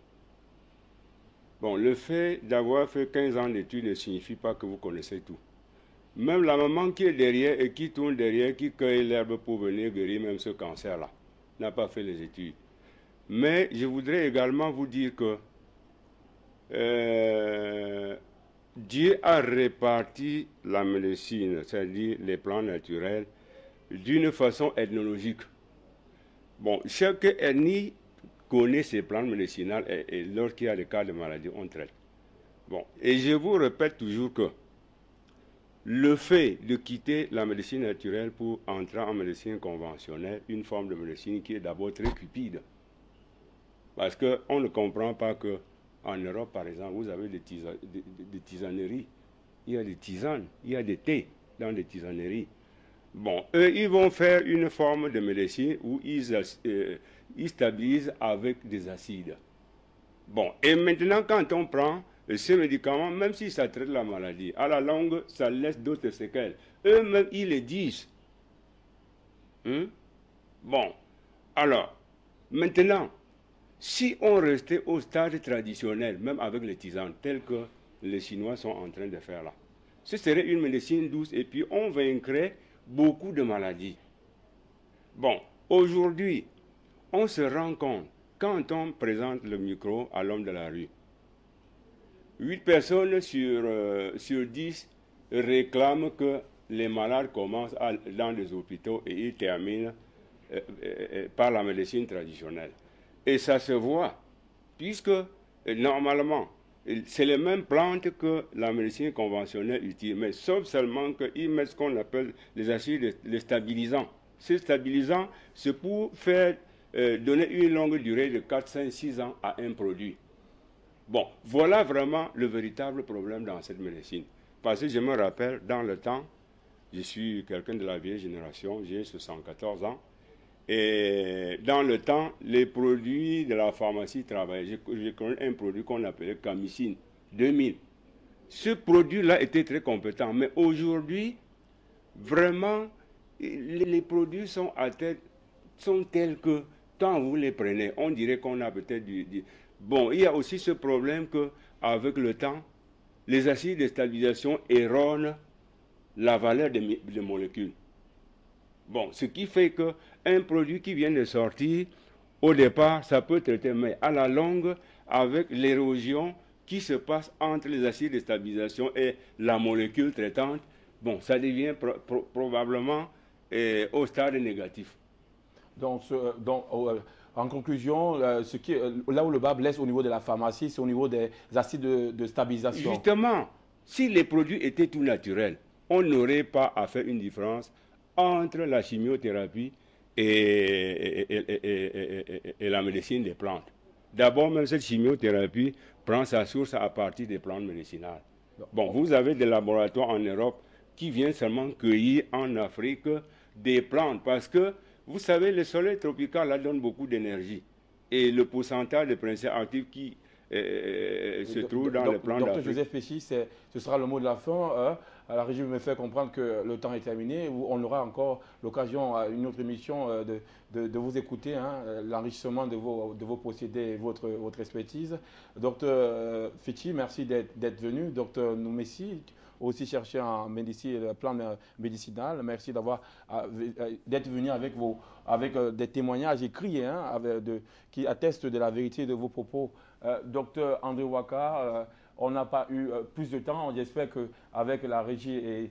[SPEAKER 5] Bon, le fait d'avoir fait 15 ans d'études ne signifie pas que vous connaissez tout. Même la maman qui est derrière et qui tourne derrière, qui cueille l'herbe pour venir guérir même ce cancer-là, n'a pas fait les études. Mais je voudrais également vous dire que Dieu a réparti la médecine, c'est-à-dire les plants naturels, d'une façon ethnologique. Bon, chaque ethnie connaît ses plantes médicinales et lorsqu'il y a des cas de maladie, on traite. Bon, et je vous répète toujours que le fait de quitter la médecine naturelle pour entrer en médecine conventionnelle, une forme de médecine qui est d'abord très cupide. Parce qu'on ne comprend pas qu'en Europe, par exemple, vous avez des tisaneries. Il y a des tisanes, il y a des thés dans des tisaneries. Bon, eux, ils vont faire une forme de médecine où ils stabilisent avec des acides. Bon, et maintenant, quand on prend ces médicaments, même si ça traite la maladie, à la longue, ça laisse d'autres séquelles. Eux-mêmes, ils le disent. Bon, alors, maintenant, si on restait au stade traditionnel, même avec les tisanes, tels que les Chinois sont en train de faire là, ce serait une médecine douce et puis on vaincrait beaucoup de maladies. Bon, aujourd'hui, on se rend compte, quand on présente le micro à l'homme de la rue, 8 personnes sur 10 réclament que les malades commencent dans les hôpitaux et ils terminent par la médecine traditionnelle. Et ça se voit, puisque normalement, c'est les mêmes plantes que la médecine conventionnelle utilise, mais sauf seulement qu'ils mettent ce qu'on appelle les acides, les stabilisants. Ces stabilisants, c'est pour faire donner une longue durée de 4, 5, 6 ans à un produit. Bon, voilà vraiment le véritable problème dans cette médecine. Parce que je me rappelle, dans le temps, je suis quelqu'un de la vieille génération, j'ai 74 ans, et dans le temps, les produits de la pharmacie travaillaient. Je connais un produit qu'on appelait Camicine 2000. Ce produit-là était très compétent, mais aujourd'hui, vraiment, les produits sont tels que, quand vous les prenez, on dirait qu'on a peut-être du... Bon, il y a aussi ce problème qu'avec le temps, les acides de stabilisation erronent la valeur des molécules. Bon, ce qui fait qu'un produit qui vient de sortir, au départ, ça peut traiter, mais à la longue, avec l'érosion, qui se passe entre les acides de stabilisation et la molécule traitante, bon, ça devient probablement au stade négatif.
[SPEAKER 1] Donc, en conclusion, là où le bas blesse au niveau de la pharmacie, c'est au niveau des acides de stabilisation.
[SPEAKER 5] Justement, si les produits étaient tout naturels, on n'aurait pas à faire une différence entre la chimiothérapie et la médecine des plantes. D'abord, même cette chimiothérapie prend sa source à partir des plantes médicinales. Bon, vous avez des laboratoires en Europe qui viennent seulement cueillir en Afrique des plantes parce que, vous savez, le soleil tropical là donne beaucoup d'énergie. Et le pourcentage de principes actifs qui se trouve dans les plantes d'Afrique.
[SPEAKER 1] Docteur Joseph Péchy, ce sera le mot de la fin. La régie me fait comprendre que le temps est terminé. On aura encore l'occasion à une autre émission de vous écouter, l'enrichissement de vos procédés et votre expertise. Docteur Péchy, merci d'être venu. Docteur Noumessi, aussi chercheur en médecine, plan médicinal, merci d'être venu avec des témoignages écrits qui attestent de la vérité de vos propos. Docteur André Ouaka, on n'a pas eu plus de temps. J'espère qu'avec la régie et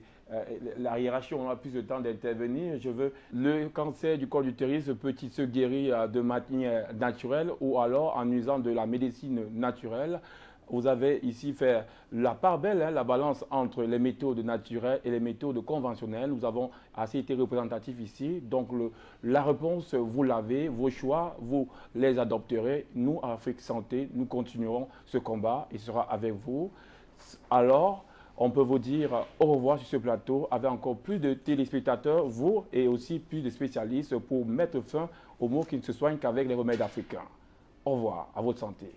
[SPEAKER 1] la hiérarchie, on aura plus de temps d'intervenir. Le cancer du col de l'utérus peut-il se guérir de manière naturelle ou alors en usant de la médecine naturelle? Vous avez ici fait la part belle, la balance entre les méthodes naturelles et les méthodes conventionnelles. Nous avons assez été représentatifs ici. Donc la réponse, vous l'avez, vos choix, vous les adopterez. Nous, à Afrique Santé, nous continuerons ce combat et sera avec vous. Alors, on peut vous dire au revoir sur ce plateau avec encore plus de téléspectateurs, vous et aussi plus de spécialistes pour mettre fin aux maux qui ne se soignent qu'avec les remèdes africains. Au revoir, à votre santé.